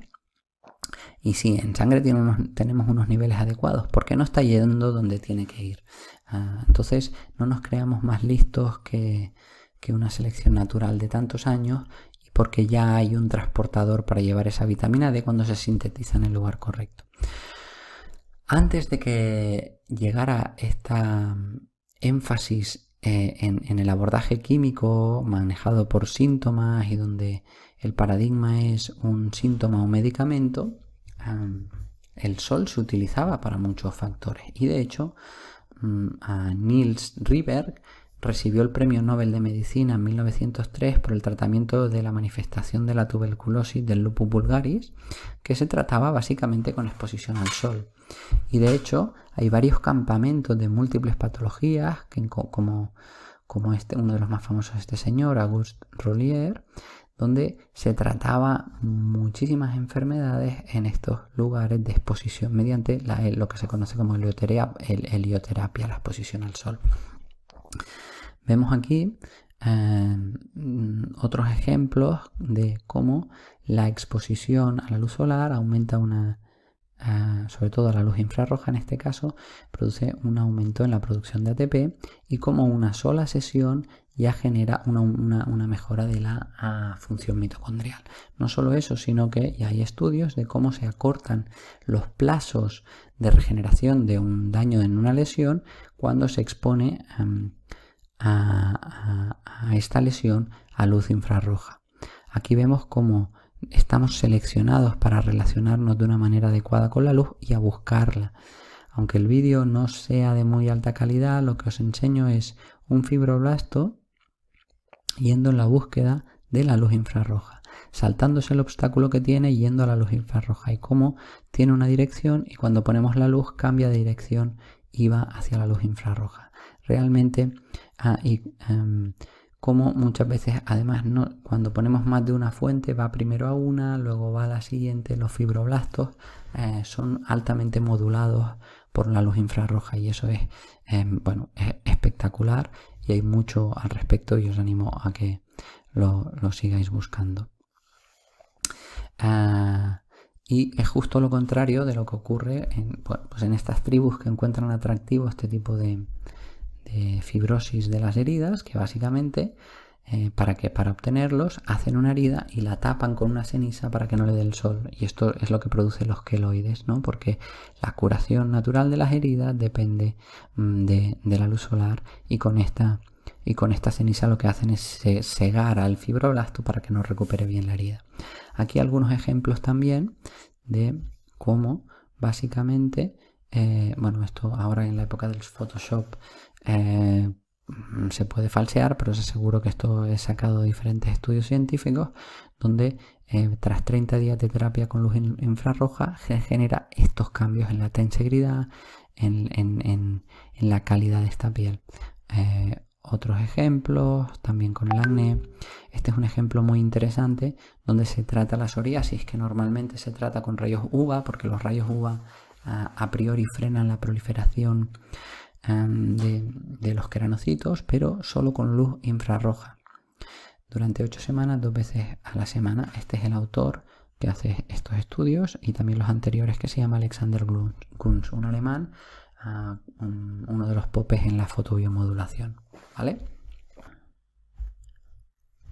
Y sí, en sangre tenemos unos niveles adecuados, porque no está yendo donde tiene que ir. Entonces no nos creamos más listos que una selección natural de tantos años y porque ya hay un transportador para llevar esa vitamina D cuando se sintetiza en el lugar correcto. Antes de que llegara esta énfasis en el abordaje químico manejado por síntomas y donde el paradigma es un síntoma o medicamento, el sol se utilizaba para muchos factores y de hecho Niels Rieberg recibió el Premio Nobel de Medicina en 1903 por el tratamiento de la manifestación de la tuberculosis del lupus vulgaris, que se trataba básicamente con exposición al sol. Y de hecho hay varios campamentos de múltiples patologías, como uno de los más famosos, este señor, Auguste Rollier, donde se trataba muchísimas enfermedades en estos lugares de exposición mediante lo que se conoce como helioterapia, la exposición al sol. Vemos aquí otros ejemplos de cómo la exposición a la luz solar aumenta sobre todo a la luz infrarroja en este caso, produce un aumento en la producción de ATP y cómo una sola sesión ya genera una mejora de la función mitocondrial. No solo eso, sino que ya hay estudios de cómo se acortan los plazos de regeneración de un daño en una lesión cuando se expone a esta lesión a luz infrarroja. Aquí vemos cómo estamos seleccionados para relacionarnos de una manera adecuada con la luz y a buscarla. Aunque el vídeo no sea de muy alta calidad, lo que os enseño es un fibroblasto yendo en la búsqueda de la luz infrarroja, saltándose el obstáculo que tiene yendo a la luz infrarroja y cómo tiene una dirección y cuando ponemos la luz cambia de dirección y va hacia la luz infrarroja. Realmente, como muchas veces además cuando ponemos más de una fuente va primero a una, luego va a la siguiente. Los fibroblastos son altamente modulados por la luz infrarroja, y eso es, bueno, es espectacular, y hay mucho al respecto y os animo a que lo sigáis buscando. Y es justo lo contrario de lo que ocurre pues en estas tribus que encuentran atractivo este tipo de fibrosis de las heridas, que básicamente para obtenerlos hacen una herida y la tapan con una ceniza para que no le dé el sol, y esto es lo que produce los queloides, ¿no? Porque la curación natural de las heridas depende de la luz solar, y con esta ceniza lo que hacen es cegar al fibroblasto para que no recupere bien la herida. Aquí algunos ejemplos también de cómo básicamente, bueno, esto ahora en la época del Photoshop se puede falsear, pero os aseguro que esto es sacado de diferentes estudios científicos, donde tras 30 días de terapia con luz infrarroja se genera estos cambios en la tensegrida, en la calidad de esta piel. Otros ejemplos también con el acné. Este es un ejemplo muy interesante donde se trata la psoriasis, que normalmente se trata con rayos UVA, porque los rayos UVA a priori frenan la proliferación de los keranocitos, pero solo con luz infrarroja durante 8 semanas, 2 veces a la semana. Este es el autor que hace estos estudios, y también los anteriores, que se llama Alexander Kunz, un alemán, uno de los popes en la fotobiomodulación, ¿vale?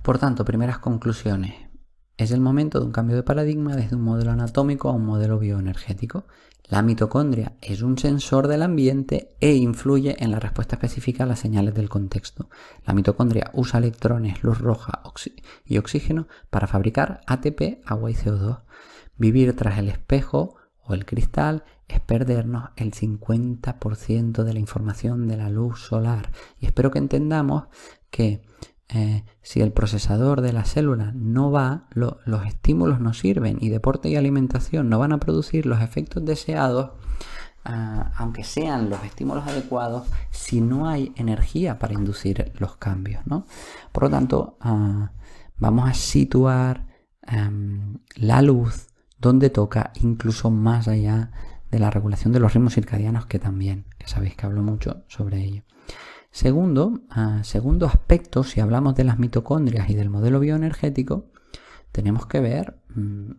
Por tanto, primeras conclusiones. Es el momento de un cambio de paradigma desde un modelo anatómico a un modelo bioenergético. La mitocondria es un sensor del ambiente e influye en la respuesta específica a las señales del contexto. La mitocondria usa electrones, luz roja y oxígeno para fabricar ATP, agua y CO2. Vivir tras el espejo o el cristal es perdernos el 50% de la información de la luz solar. Y espero que entendamos que si el procesador de la célula no va, los estímulos no sirven, y deporte y alimentación no van a producir los efectos deseados, aunque sean los estímulos adecuados, si no hay energía para inducir los cambios, ¿no? Por lo tanto, vamos a situar la luz donde toca, incluso más allá de la regulación de los ritmos circadianos, que sabéis que hablo mucho sobre ello. Segundo aspecto, si hablamos de las mitocondrias y del modelo bioenergético, tenemos que ver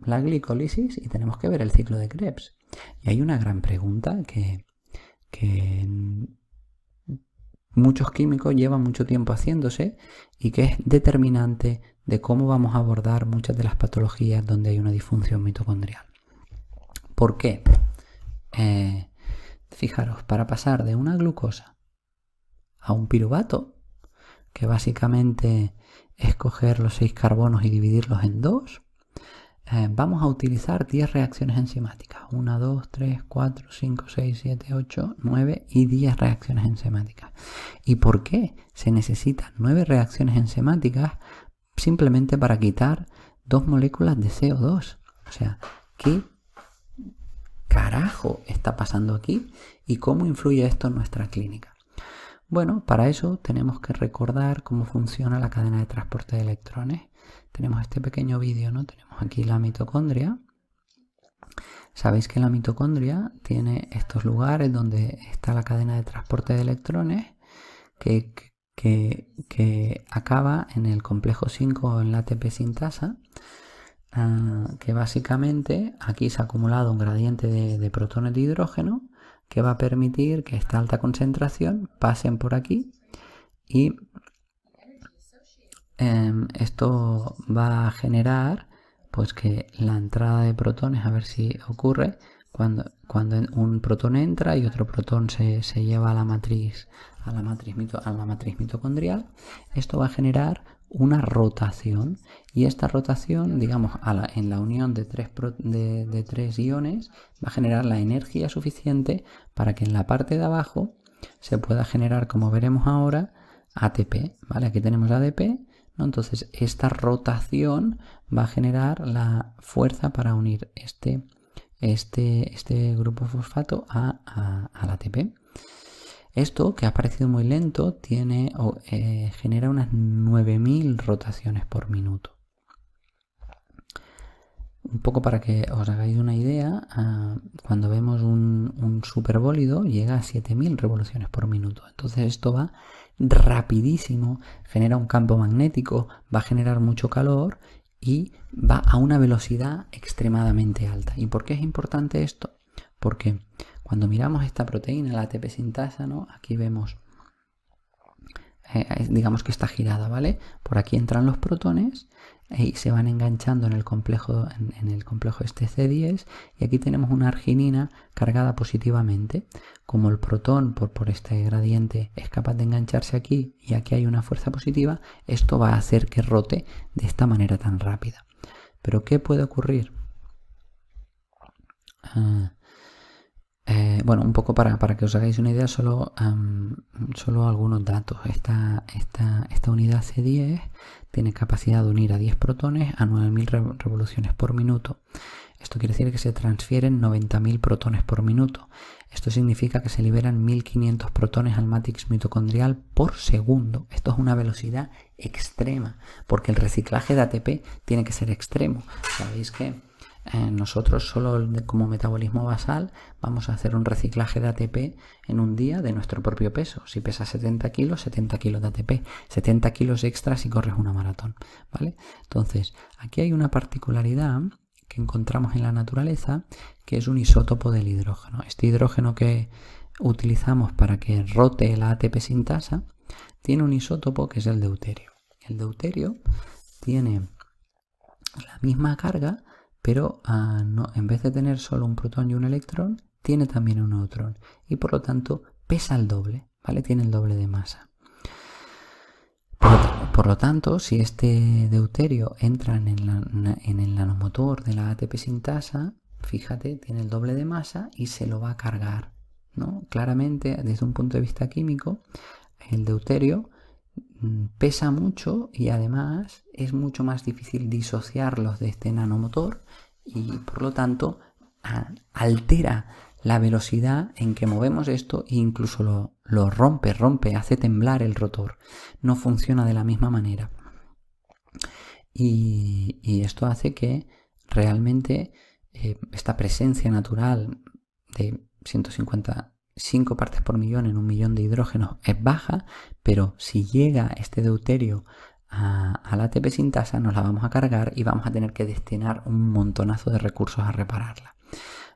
la glicólisis y tenemos que ver el ciclo de Krebs. Y hay una gran pregunta que muchos químicos llevan mucho tiempo haciéndose, y que es determinante de cómo vamos a abordar muchas de las patologías donde hay una disfunción mitocondrial. ¿Por qué? Fijaros, para pasar de una glucosa a un piruvato, que básicamente es coger los 6 carbonos y dividirlos en 2, vamos a utilizar 10 reacciones enzimáticas. 1, 2, 3, 4, 5, 6, 7, 8, 9 y 10 reacciones enzimáticas. ¿Y por qué se necesitan 9 reacciones enzimáticas? Simplemente para quitar 2 moléculas de CO2. O sea, ¿qué carajo está pasando aquí? ¿Y cómo influye esto en nuestra clínica? Bueno, para eso tenemos que recordar cómo funciona la cadena de transporte de electrones. Tenemos este pequeño vídeo, ¿no? Tenemos aquí la mitocondria. Sabéis que la mitocondria tiene estos lugares donde está la cadena de transporte de electrones que acaba en el complejo 5 o en la ATP sintasa, que básicamente aquí se ha acumulado un gradiente de protones de hidrógeno que va a permitir que esta alta concentración pasen por aquí, y esto va a generar pues que la entrada de protones, a ver si ocurre, cuando un protón entra y otro protón se lleva a la matriz mitocondrial, esto va a generar una rotación, y esta rotación, digamos, en la unión de tres iones, va a generar la energía suficiente para que en la parte de abajo se pueda generar, como veremos ahora, ATP, ¿vale? Aquí tenemos ADP, ¿no? Entonces esta rotación va a generar la fuerza para unir este grupo fosfato al ATP. Esto, que ha parecido muy lento, genera unas 9000 rotaciones por minuto. Un poco para que os hagáis una idea, cuando vemos un superbólido llega a 7000 revoluciones por minuto. Entonces esto va rapidísimo, genera un campo magnético, va a generar mucho calor y va a una velocidad extremadamente alta. ¿Y por qué es importante esto? Porque cuando miramos esta proteína, la ATP sintasa, ¿no? Aquí vemos, digamos que está girada, ¿vale? Por aquí entran los protones y se van enganchando en el complejo este C10, y aquí tenemos una arginina cargada positivamente. Como el protón por este gradiente es capaz de engancharse aquí y aquí hay una fuerza positiva, esto va a hacer que rote de esta manera tan rápida. ¿Pero qué puede ocurrir? Bueno, un poco para que os hagáis una idea, solo algunos datos. Esta unidad C10 tiene capacidad de unir a 10 protones a 9000 revoluciones por minuto. Esto quiere decir que se transfieren 90.000 protones por minuto. Esto significa que se liberan 1500 protones al matrix mitocondrial por segundo. Esto es una velocidad extrema, porque el reciclaje de ATP tiene que ser extremo. Sabéis que nosotros solo como metabolismo basal vamos a hacer un reciclaje de ATP en un día de nuestro propio peso. Si pesas 70 kilos, 70 kilos de ATP, 70 kilos extra si corres una maratón, ¿vale? Entonces, aquí hay una particularidad que encontramos en la naturaleza, que es un isótopo del hidrógeno. Este hidrógeno que utilizamos para que rote la ATP sintasa tiene un isótopo que es el deuterio. El deuterio tiene la misma carga, pero no, en vez de tener solo un protón y un electrón, tiene también un neutrón y por lo tanto pesa el doble, ¿vale? Tiene el doble de masa. Por lo tanto, si este deuterio entra en el nanomotor de la ATP sintasa, fíjate, tiene el doble de masa y se lo va a cargar, ¿no? Claramente, desde un punto de vista químico, el deuterio pesa mucho y además es mucho más difícil disociarlos de este nanomotor y por lo tanto altera la velocidad en que movemos esto e incluso lo rompe, hace temblar el rotor. No funciona de la misma manera. Y esto hace que realmente esta presencia natural de 155 partes por millón en un millón de hidrógenos es baja, pero si llega este deuterio a la ATP sintasa nos la vamos a cargar y vamos a tener que destinar un montonazo de recursos a repararla.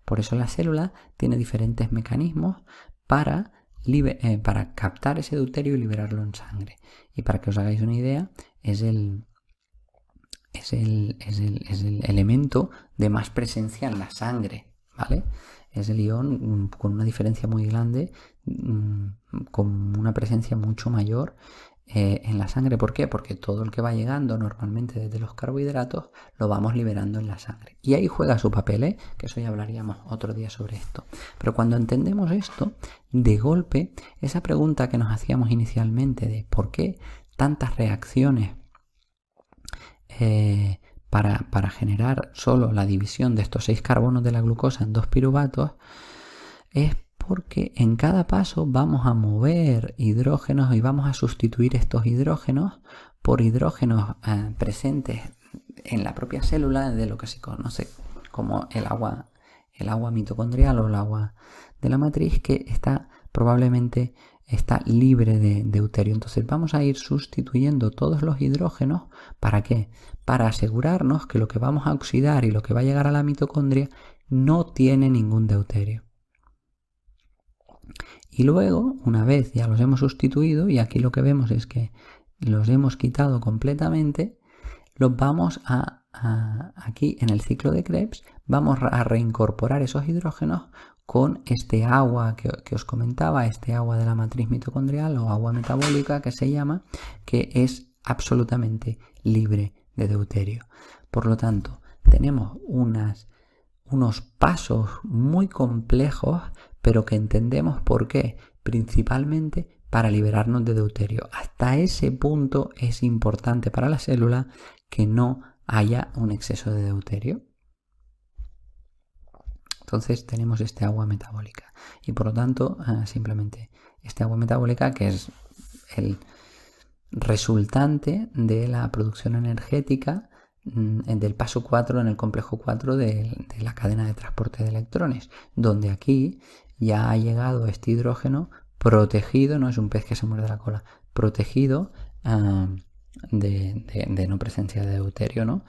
Por eso la célula tiene diferentes mecanismos para captar ese deuterio y liberarlo en sangre. Y para que os hagáis una idea, es el elemento de más presencia en la sangre, ¿vale? Es el ion con una diferencia muy grande, con una presencia mucho mayor en la sangre. ¿Por qué? Porque todo el que va llegando normalmente desde los carbohidratos lo vamos liberando en la sangre. Y ahí juega su papel, que eso ya hablaríamos otro día sobre esto. Pero cuando entendemos esto, de golpe, esa pregunta que nos hacíamos inicialmente de ¿por qué tantas reacciones para generar solo la división de estos 6 carbonos de la glucosa en 2 piruvatos? Es porque en cada paso vamos a mover hidrógenos y vamos a sustituir estos hidrógenos por hidrógenos presentes en la propia célula de lo que se conoce como el agua mitocondrial o el agua de la matriz, que probablemente está libre de deuterio. Entonces vamos a ir sustituyendo todos los hidrógenos. ¿Para qué? Para asegurarnos que lo que vamos a oxidar y lo que va a llegar a la mitocondria no tiene ningún deuterio. Y luego, una vez ya los hemos sustituido, y aquí lo que vemos es que los hemos quitado completamente, los vamos aquí en el ciclo de Krebs, vamos a reincorporar esos hidrógenos con este agua que os comentaba, este agua de la matriz mitocondrial o agua metabólica que se llama, que es absolutamente libre de deuterio. Por lo tanto, tenemos unos pasos muy complejos, pero que entendemos por qué, principalmente para liberarnos de deuterio. Hasta ese punto es importante para la célula que no haya un exceso de deuterio. Entonces tenemos este agua metabólica y por lo tanto simplemente este agua metabólica, que es el resultante de la producción energética del paso 4 en el complejo 4 de la cadena de transporte de electrones, donde aquí ya ha llegado este hidrógeno protegido, no es un pez que se muerde la cola, protegido de no presencia de deuterio, ¿no?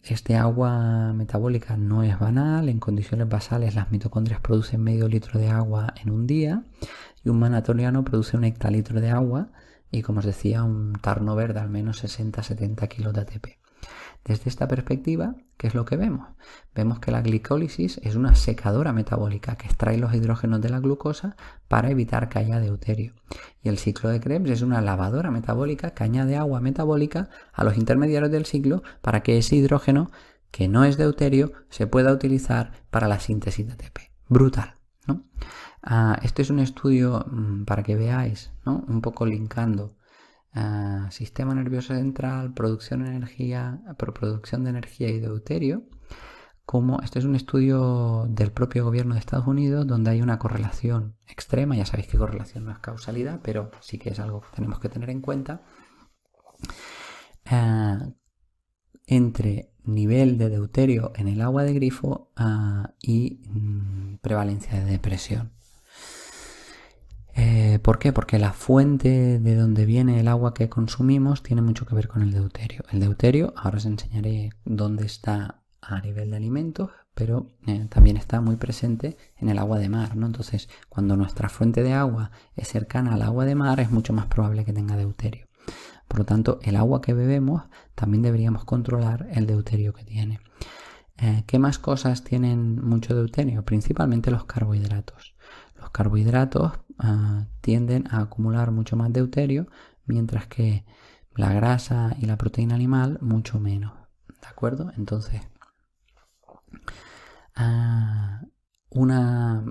Este agua metabólica no es banal. En condiciones basales las mitocondrias producen medio litro de agua en un día y un manatoriano produce un hectolitro de agua y, como os decía, un tarno verde al menos 60-70 kilos de ATP. Desde esta perspectiva, ¿qué es lo que vemos? Vemos que la glicólisis es una secadora metabólica que extrae los hidrógenos de la glucosa para evitar que haya deuterio. Y el ciclo de Krebs es una lavadora metabólica que añade agua metabólica a los intermediarios del ciclo para que ese hidrógeno, que no es deuterio, se pueda utilizar para la síntesis de ATP. Brutal, ¿no? Este es un estudio para que veáis, ¿no? Un poco linkando sistema nervioso central, producción de energía y deuterio. Como este es un estudio del propio gobierno de Estados Unidos donde hay una correlación extrema. Ya sabéis que correlación no es causalidad, pero sí que es algo que tenemos que tener en cuenta, entre nivel de deuterio en el agua de grifo y prevalencia de depresión. ¿Por qué? Porque la fuente de donde viene el agua que consumimos tiene mucho que ver con el deuterio. El deuterio, ahora os enseñaré dónde está a nivel de alimentos, pero también está muy presente en el agua de mar, ¿no? Entonces, cuando nuestra fuente de agua es cercana al agua de mar, es mucho más probable que tenga deuterio. Por lo tanto, el agua que bebemos también deberíamos controlar el deuterio que tiene. ¿Qué más cosas tienen mucho deuterio? Principalmente los carbohidratos. Los carbohidratos tienden a acumular mucho más deuterio, mientras que la grasa y la proteína animal mucho menos. ¿De acuerdo? Entonces, una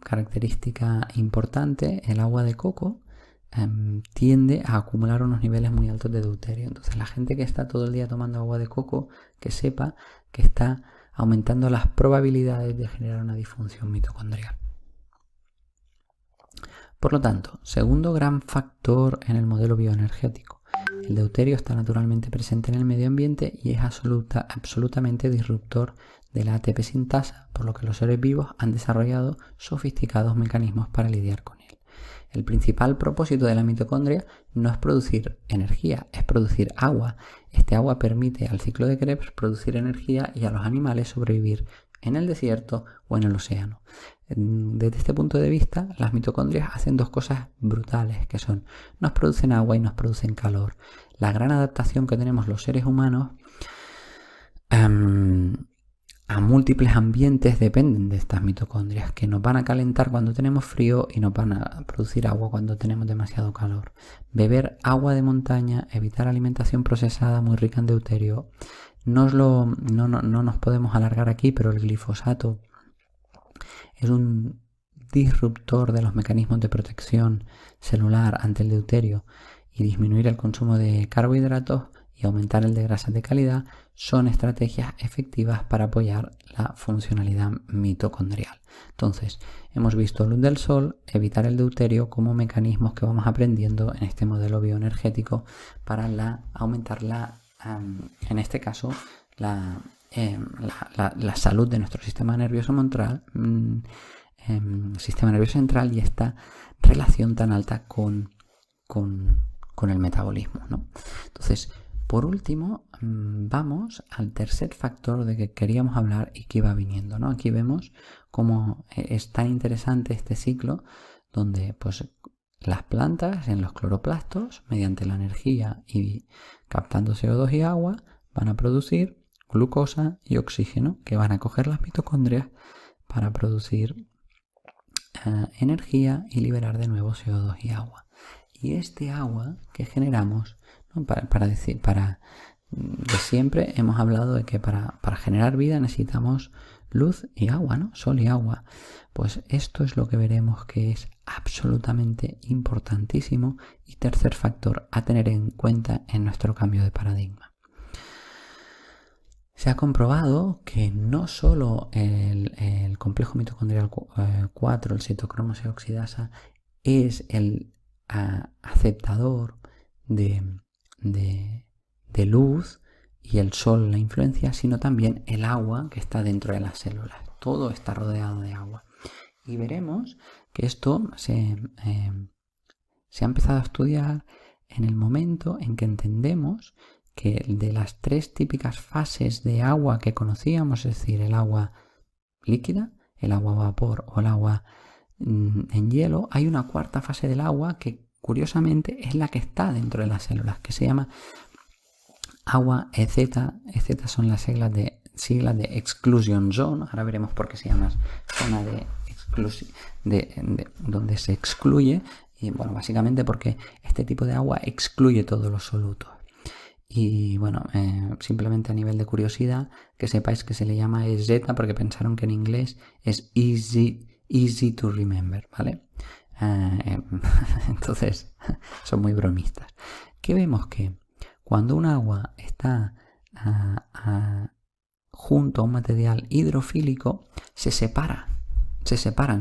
característica importante, el agua de coco tiende a acumular unos niveles muy altos de deuterio. Entonces, la gente que está todo el día tomando agua de coco, que sepa que está aumentando las probabilidades de generar una disfunción mitocondrial. Por lo tanto, segundo gran factor en el modelo bioenergético. El deuterio está naturalmente presente en el medio ambiente y es absolutamente disruptor de la ATP sintasa, por lo que los seres vivos han desarrollado sofisticados mecanismos para lidiar con él. El principal propósito de la mitocondria no es producir energía, es producir agua. Este agua permite al ciclo de Krebs producir energía y a los animales sobrevivir en el desierto o en el océano. Desde este punto de vista, las mitocondrias hacen dos cosas brutales, que son, nos producen agua y nos producen calor. La gran adaptación que tenemos los seres humanos a múltiples ambientes dependen de estas mitocondrias, que nos van a calentar cuando tenemos frío y nos van a producir agua cuando tenemos demasiado calor. Beber agua de montaña, evitar alimentación procesada muy rica en deuterio. No nos podemos alargar aquí, pero el glifosato es un disruptor de los mecanismos de protección celular ante el deuterio, y disminuir el consumo de carbohidratos y aumentar el de grasas de calidad son estrategias efectivas para apoyar la funcionalidad mitocondrial. Entonces, hemos visto luz del sol, evitar el deuterio como mecanismos que vamos aprendiendo en este modelo bioenergético para aumentar en este caso, la salud de nuestro sistema nervioso central y esta relación tan alta con el metabolismo, ¿no? Entonces, por último, vamos al tercer factor de que queríamos hablar y que iba viniendo, ¿no? Aquí vemos cómo es tan interesante este ciclo donde pues las plantas en los cloroplastos, mediante la energía y captando CO2 y agua, van a producir glucosa y oxígeno que van a coger las mitocondrias para producir energía y liberar de nuevo CO2 y agua. Y este agua que generamos, ¿no? De siempre hemos hablado de que para generar vida necesitamos luz y agua, ¿no? Sol y agua. Pues esto es lo que veremos que es absolutamente importantísimo y tercer factor a tener en cuenta en nuestro cambio de paradigma. Se ha comprobado que no solo el complejo mitocondrial 4, el citocromo C oxidasa, es el aceptador de luz y el sol la influencia, sino también el agua que está dentro de las células. Todo está rodeado de agua. Y veremos que esto se ha empezado a estudiar en el momento en que entendemos que de las 3 típicas fases de agua que conocíamos, es decir, el agua líquida, el agua a vapor o el agua en hielo, hay una 4ª fase del agua que curiosamente es la que está dentro de las células, que se llama agua EZ. EZ son las siglas de exclusion zone. Ahora veremos por qué se llama zona de donde se excluye. Y bueno, básicamente porque este tipo de agua excluye todos los solutos. Y bueno, simplemente a nivel de curiosidad, que sepáis que se le llama EZ porque pensaron que en inglés es easy to remember, ¿vale? Entonces, son muy bromistas. ¿Qué vemos? Que cuando un agua está junto a un material hidrofílico, se separan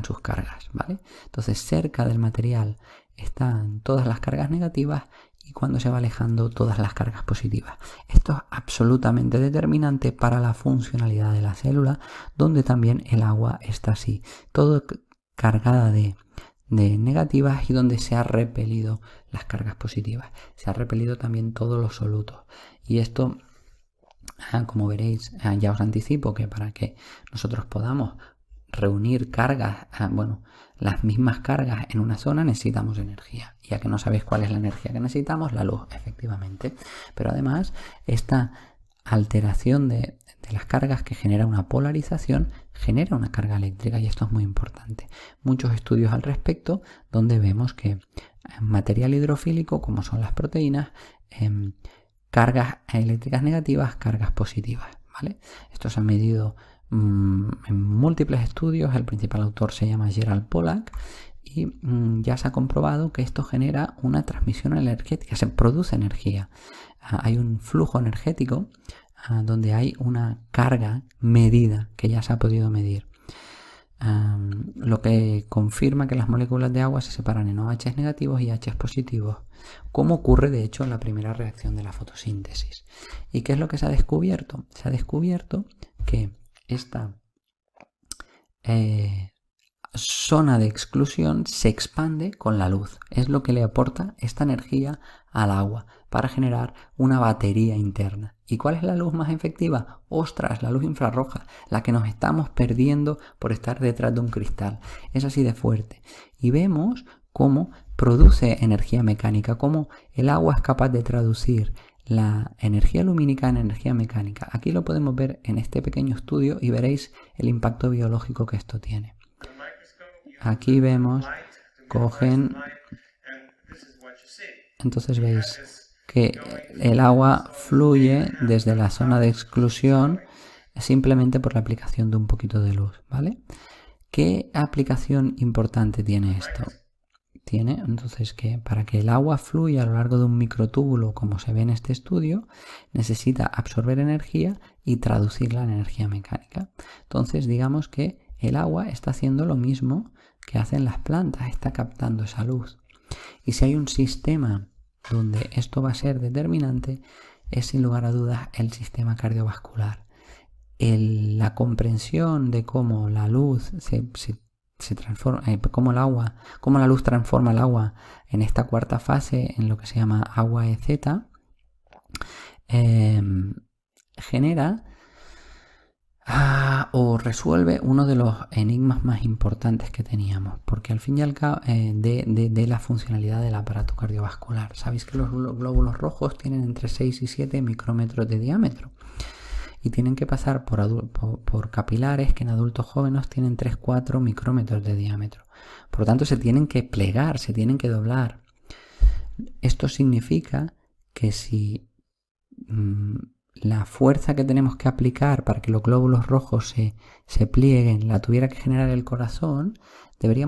sus cargas, ¿vale? Entonces, cerca del material están todas las cargas negativas y cuando se va alejando, todas las cargas positivas. Esto es absolutamente determinante para la funcionalidad de la célula, donde también el agua está así, todo cargada de negativas y donde se ha repelido las cargas positivas. Se ha repelido también todos los solutos. Y esto, como veréis, ya os anticipo que para que nosotros podamos reunir cargas, las mismas cargas en una zona, necesitamos energía. Ya que no sabéis cuál es la energía que necesitamos, la luz, efectivamente. Pero además, esta alteración de las cargas que genera una polarización, genera una carga eléctrica, y esto es muy importante. Muchos estudios al respecto donde vemos que material hidrofílico, como son las proteínas, cargas eléctricas negativas, cargas positivas, ¿vale? Esto se ha medido en múltiples estudios. El principal autor se llama Gerald Pollack y ya se ha comprobado que esto genera una transmisión energética, se produce energía. Hay un flujo energético donde hay una carga medida que ya se ha podido medir, lo que confirma que las moléculas de agua se separan en OH negativos y H positivos, como ocurre de hecho en la primera reacción de la fotosíntesis. ¿Y qué es lo que se ha descubierto? Se ha descubierto que esta zona de exclusión se expande con la luz. Es lo que le aporta esta energía al agua para generar una batería interna. ¿Y cuál es la luz más efectiva? ¡Ostras! La luz infrarroja, la que nos estamos perdiendo por estar detrás de un cristal. Es así de fuerte. Y vemos cómo produce energía mecánica, cómo el agua es capaz de traducir la energía lumínica en energía mecánica. Aquí lo podemos ver en este pequeño estudio y veréis el impacto biológico que esto tiene. Aquí vemos, cogen, entonces veis que el agua fluye desde la zona de exclusión simplemente por la aplicación de un poquito de luz, ¿vale? ¿Qué aplicación importante tiene esto? Tiene entonces que para que el agua fluya a lo largo de un microtúbulo, como se ve en este estudio, necesita absorber energía y traducirla en energía mecánica. Entonces digamos que el agua está haciendo lo mismo que hacen las plantas, está captando esa luz. Y si hay un sistema donde esto va a ser determinante, es sin lugar a dudas el sistema cardiovascular. La comprensión de cómo la luz se transforma, cómo la luz transforma el agua en esta 4ª fase, en lo que se llama agua EZ, genera o resuelve uno de los enigmas más importantes que teníamos, porque al fin y al cabo de la funcionalidad del aparato cardiovascular. Sabéis que los glóbulos rojos tienen entre 6 y 7 micrómetros de diámetro y tienen que pasar por capilares que en adultos jóvenes tienen 3-4 micrómetros de diámetro. Por lo tanto, se tienen que plegar, se tienen que doblar. Esto significa que si la fuerza que tenemos que aplicar para que los glóbulos rojos se plieguen la tuviera que generar el corazón, debería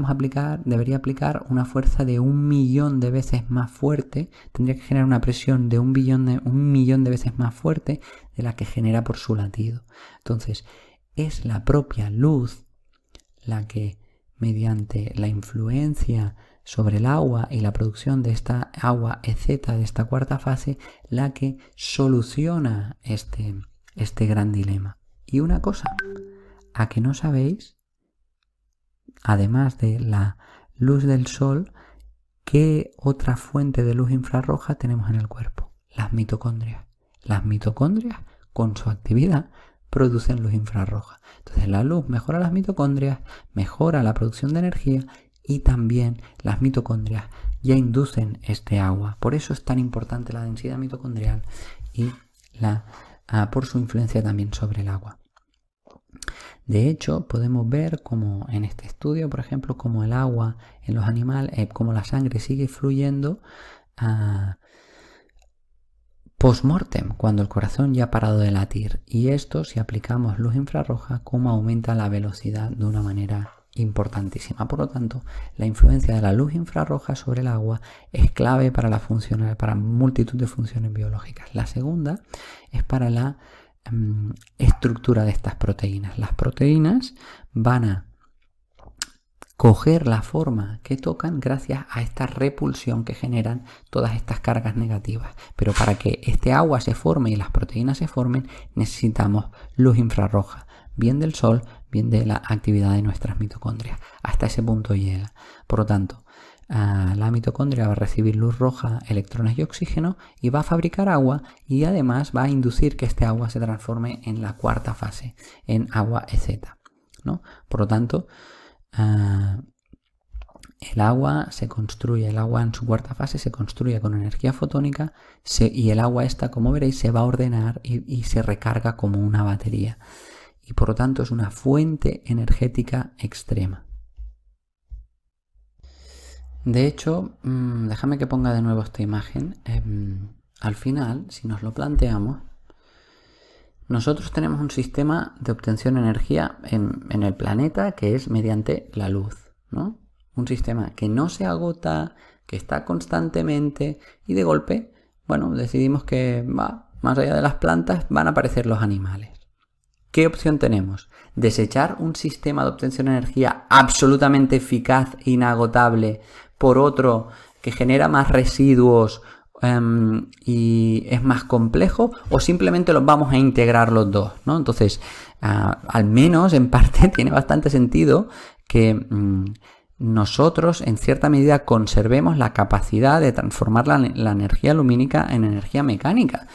aplicar una fuerza de 1.000.000 de veces más fuerte, tendría que generar una presión de 1.000.000 de veces más fuerte de la que genera por su latido. Entonces, es la propia luz la que, mediante la influencia sobre el agua y la producción de esta agua EZ, de esta cuarta fase, la que soluciona este gran dilema. Y una cosa, ¿a que no sabéis, además de la luz del sol, qué otra fuente de luz infrarroja tenemos en el cuerpo? Las mitocondrias. Las mitocondrias, con su actividad, producen luz infrarroja. Entonces la luz mejora las mitocondrias, mejora la producción de energía y también las mitocondrias ya inducen este agua. Por eso es tan importante la densidad mitocondrial y por su influencia también sobre el agua. De hecho, podemos ver como en este estudio, por ejemplo, como el agua en los animales, como la sangre sigue fluyendo post-mortem, cuando el corazón ya ha parado de latir. Y esto, si aplicamos luz infrarroja, cómo aumenta la velocidad de una manera importantísima. Por lo tanto, la influencia de la luz infrarroja sobre el agua es clave para para multitud de funciones biológicas. La segunda es para la estructura de estas proteínas. Las proteínas van a coger la forma que tocan gracias a esta repulsión que generan todas estas cargas negativas. Pero para que este agua se forme y las proteínas se formen, necesitamos luz infrarroja, bien del sol, bien de la actividad de nuestras mitocondrias. Hasta ese punto llega. Por lo tanto, la mitocondria va a recibir luz roja, electrones y oxígeno y va a fabricar agua y además va a inducir que este agua se transforme en la cuarta fase, en agua EZ, ¿no? Por lo tanto, el agua se construye, el agua en su cuarta fase se construye con energía fotónica y el agua esta, como veréis, se va a ordenar y se recarga como una batería. Y por lo tanto es una fuente energética extrema. De hecho, déjame que ponga de nuevo esta imagen. Al final, si nos lo planteamos, nosotros tenemos un sistema de obtención de energía en el planeta que es mediante la luz, ¿no? Un sistema que no se agota, que está constantemente y de golpe, bueno, decidimos que más allá de las plantas van a aparecer los animales. ¿Qué opción tenemos? ¿Desechar un sistema de obtención de energía absolutamente eficaz e inagotable por otro que genera más residuos y es más complejo, o simplemente los vamos a integrar los dos, ¿no? Entonces, al menos en parte tiene bastante sentido que nosotros en cierta medida conservemos la capacidad de transformar la energía lumínica en energía mecánica,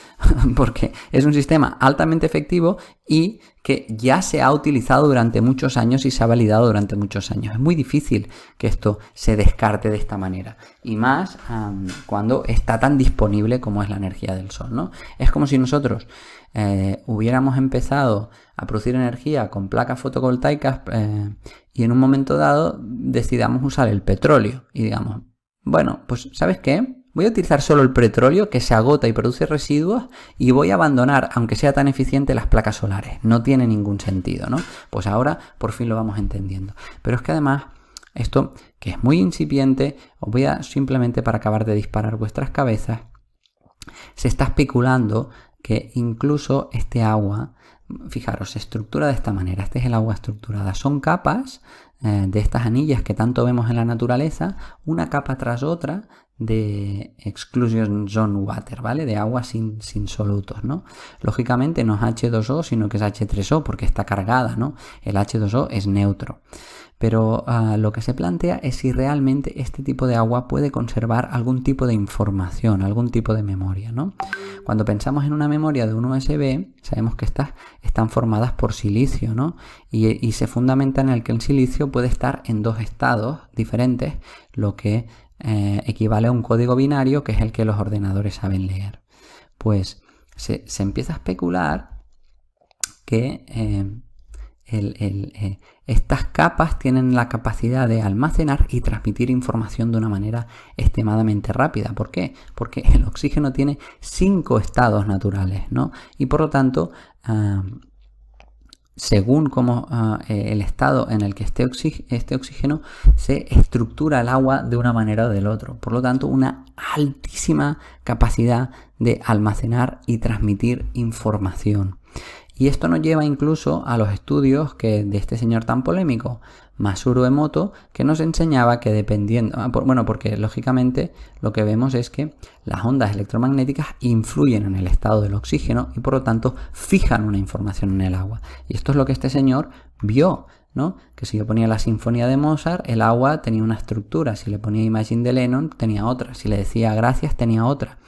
porque es un sistema altamente efectivo y que ya se ha utilizado durante muchos años y se ha validado durante muchos años. Es muy difícil que esto se descarte de esta manera, y más cuando está tan disponible como es la energía del sol, ¿no? Es como si nosotros hubiéramos empezado a producir energía con placas fotovoltaicas y en un momento dado decidamos usar el petróleo y digamos, bueno, pues ¿sabes qué? Voy a utilizar solo el petróleo que se agota y produce residuos y voy a abandonar, aunque sea tan eficiente, las placas solares. No tiene ningún sentido, ¿no? Pues ahora por fin lo vamos entendiendo. Pero es que además esto, que es muy incipiente, os voy a simplemente para acabar de disparar vuestras cabezas, se está especulando que incluso este agua, fijaros, se estructura de esta manera. Este es el agua estructurada. Son capas de estas anillas que tanto vemos en la naturaleza, una capa tras otra de exclusion zone water, ¿vale? De agua sin solutos, ¿no? Lógicamente no es H2O, sino que es H3O porque está cargada, ¿no? El H2O es neutro. Pero lo que se plantea es si realmente este tipo de agua puede conservar algún tipo de información, algún tipo de memoria, ¿no? Cuando pensamos en una memoria de un USB, sabemos que estas están formadas por silicio, ¿no? Y se fundamenta en el que el silicio puede estar en dos estados diferentes, lo que equivale a un código binario, que es el que los ordenadores saben leer. Pues se empieza a especular que estas capas tienen la capacidad de almacenar y transmitir información de una manera extremadamente rápida. ¿Por qué? Porque el oxígeno tiene 5 estados naturales, ¿no? Y por lo tanto, según como el estado en el que esté este oxígeno, se estructura el agua de una manera o del otro. Por lo tanto, una altísima capacidad de almacenar y transmitir información. Y esto nos lleva incluso a los estudios de este señor tan polémico, Masaru Emoto, que nos enseñaba que dependiendo, porque lógicamente lo que vemos es que las ondas electromagnéticas influyen en el estado del oxígeno y por lo tanto fijan una información en el agua. Y esto es lo que este señor vio, ¿no? Que si yo ponía la Sinfonía de Mozart, el agua tenía una estructura. Si le ponía Imagine de Lennon, tenía otra. Si le decía gracias, tenía otra.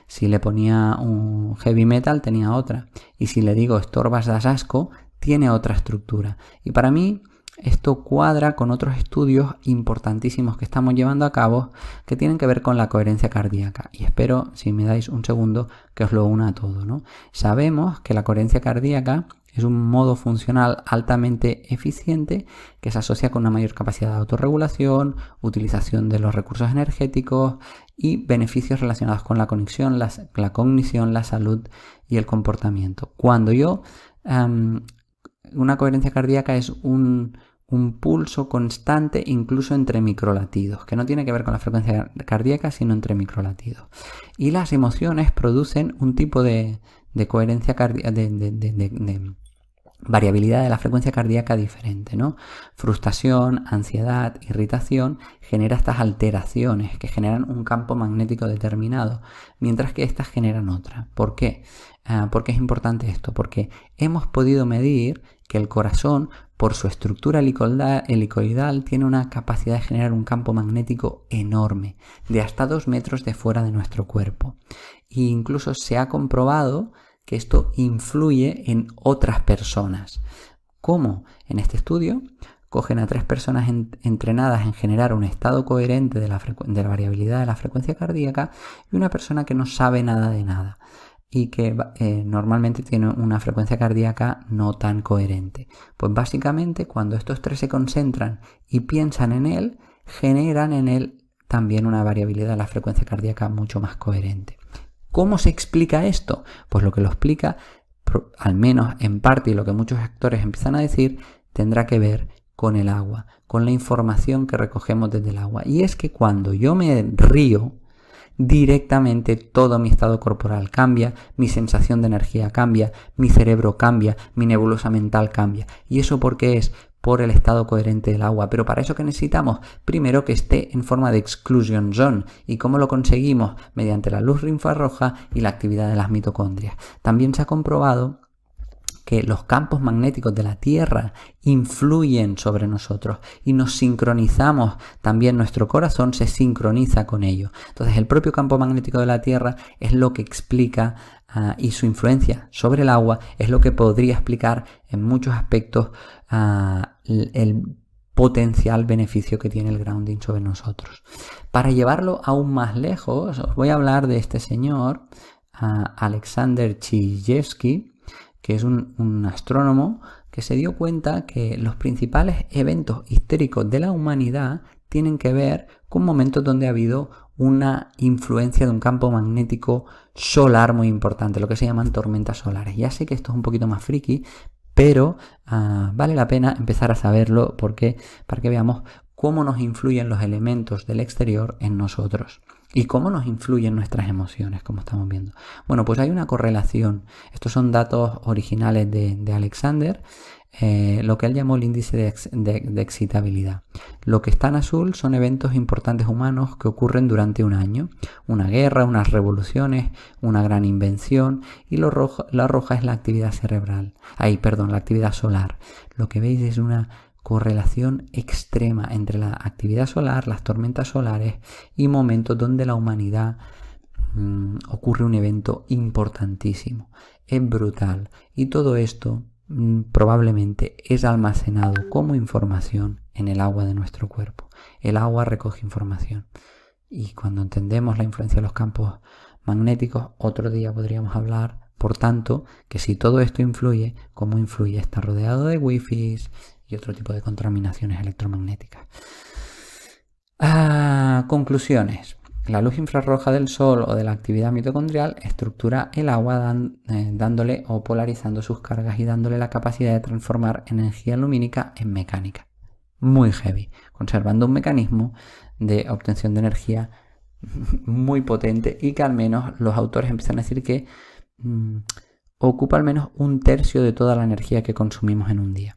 Si le ponía un heavy metal, tenía otra. Y si le digo estorbas das asco, tiene otra estructura. Y para mí esto cuadra con otros estudios importantísimos que estamos llevando a cabo que tienen que ver con la coherencia cardíaca. Y espero, si me dais un segundo, que os lo una a todo, ¿no? Sabemos que la coherencia cardíaca es un modo funcional altamente eficiente que se asocia con una mayor capacidad de autorregulación, utilización de los recursos energéticos y beneficios relacionados con la cognición, la salud y el comportamiento. Cuando una coherencia cardíaca es un pulso constante incluso entre microlatidos, que no tiene que ver con la frecuencia cardíaca, sino entre microlatidos. Y las emociones producen un tipo de coherencia cardíaca, de variabilidad de la frecuencia cardíaca diferente, ¿no? Frustración, ansiedad, irritación genera estas alteraciones que generan un campo magnético determinado, mientras que estas generan otra. ¿Por qué? ¿Por qué es importante esto? Porque hemos podido medir que el corazón, por su estructura helicoidal, tiene una capacidad de generar un campo magnético enorme, de hasta 2 metros de fuera de nuestro cuerpo. E incluso se ha comprobado que esto influye en otras personas. ¿Cómo? En este estudio cogen a 3 personas entrenadas en generar un estado coherente de la variabilidad de la frecuencia cardíaca y una persona que no sabe nada de nada y que normalmente tiene una frecuencia cardíaca no tan coherente. Pues básicamente cuando estos 3 se concentran y piensan en él, generan en él también una variabilidad de la frecuencia cardíaca mucho más coherente. ¿Cómo se explica esto? Pues lo que lo explica, al menos en parte, y lo que muchos actores empiezan a decir, tendrá que ver con el agua, con la información que recogemos desde el agua. Y es que cuando yo me río, directamente todo mi estado corporal cambia, mi sensación de energía cambia, mi cerebro cambia, mi nebulosa mental cambia. ¿Y eso por qué es? Por el estado coherente del agua. Pero para eso, ¿qué necesitamos? Primero, que esté en forma de exclusion zone. ¿Y cómo lo conseguimos? Mediante la luz infrarroja y la actividad de las mitocondrias. También se ha comprobado que los campos magnéticos de la Tierra influyen sobre nosotros y nos sincronizamos, también nuestro corazón se sincroniza con ello. Entonces el propio campo magnético de la Tierra es lo que explica y su influencia sobre el agua es lo que podría explicar en muchos aspectos el potencial beneficio que tiene el grounding sobre nosotros. Para llevarlo aún más lejos, os voy a hablar de este señor, Alexander Chizhevsky, que es un astrónomo que se dio cuenta que los principales eventos históricos de la humanidad tienen que ver con momentos donde ha habido una influencia de un campo magnético solar muy importante, lo que se llaman tormentas solares. Ya sé que esto es un poquito más friki, pero vale la pena empezar a saberlo porque para que veamos cómo nos influyen los elementos del exterior en nosotros. ¿Y cómo nos influyen nuestras emociones, como estamos viendo? Bueno, pues hay una correlación. Estos son datos originales de Alexander, lo que él llamó el índice de excitabilidad. Lo que está en azul son eventos importantes humanos que ocurren durante un año. Una guerra, unas revoluciones, una gran invención. Y la roja es la actividad cerebral. La actividad solar. Lo que veis es una correlación extrema entre la actividad solar, las tormentas solares y momentos donde la humanidad ocurre un evento importantísimo. Es brutal. Y todo esto probablemente es almacenado como información en el agua de nuestro cuerpo. El agua recoge información. Y cuando entendemos la influencia de los campos magnéticos, otro día podríamos hablar, por tanto, que si todo esto influye, ¿cómo influye? Está rodeado de wifi y otro tipo de contaminaciones electromagnéticas. Conclusiones. La luz infrarroja del sol o de la actividad mitocondrial estructura el agua dándole o polarizando sus cargas y dándole la capacidad de transformar energía lumínica en mecánica. Muy heavy, conservando un mecanismo de obtención de energía muy potente y que al menos los autores empiezan a decir que ocupa al menos 1/3 de toda la energía que consumimos en un día.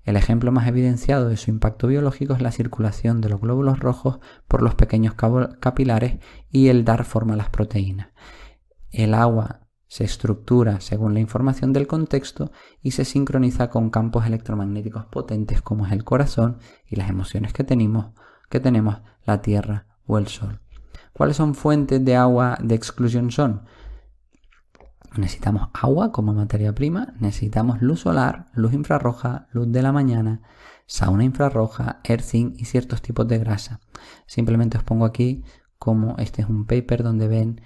El ejemplo más evidenciado de su impacto biológico es la circulación de los glóbulos rojos por los pequeños capilares y el dar forma a las proteínas. El agua se estructura según la información del contexto y se sincroniza con campos electromagnéticos potentes como es el corazón y las emociones que tenemos, la Tierra o el Sol. ¿Cuáles son fuentes de agua de exclusión? Necesitamos agua como materia prima, necesitamos luz solar, luz infrarroja, luz de la mañana, sauna infrarroja, earthing y ciertos tipos de grasa. Simplemente os pongo aquí como este es un paper donde ven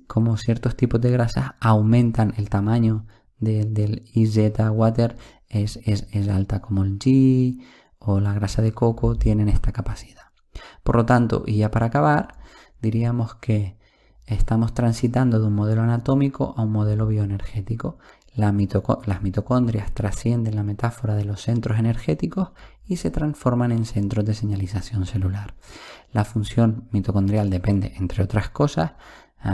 cómo ciertos tipos de grasas aumentan el tamaño del IZ water, es alta, como el ghee o la grasa de coco tienen esta capacidad. Por lo tanto, y ya para acabar, diríamos que estamos transitando de un modelo anatómico a un modelo bioenergético. Las mitocondrias trascienden la metáfora de los centros energéticos y se transforman en centros de señalización celular. La función mitocondrial depende, entre otras cosas,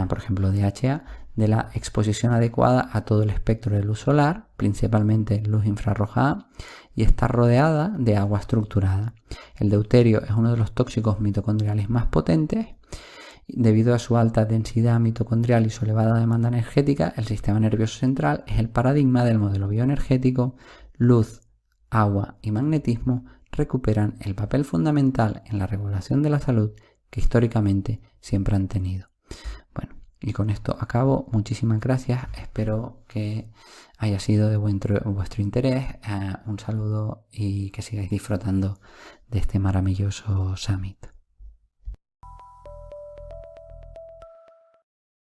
por ejemplo DHA, de la exposición adecuada a todo el espectro de luz solar, principalmente luz infrarroja A, y está rodeada de agua estructurada. El deuterio es uno de los tóxicos mitocondriales más potentes. Debido a su alta densidad mitocondrial y su elevada demanda energética, el sistema nervioso central es el paradigma del modelo bioenergético. Luz, agua y magnetismo recuperan el papel fundamental en la regulación de la salud que históricamente siempre han tenido. Bueno, y con esto acabo. Muchísimas gracias. Espero que haya sido de vuestro interés. Un saludo y que sigáis disfrutando de este maravilloso Summit.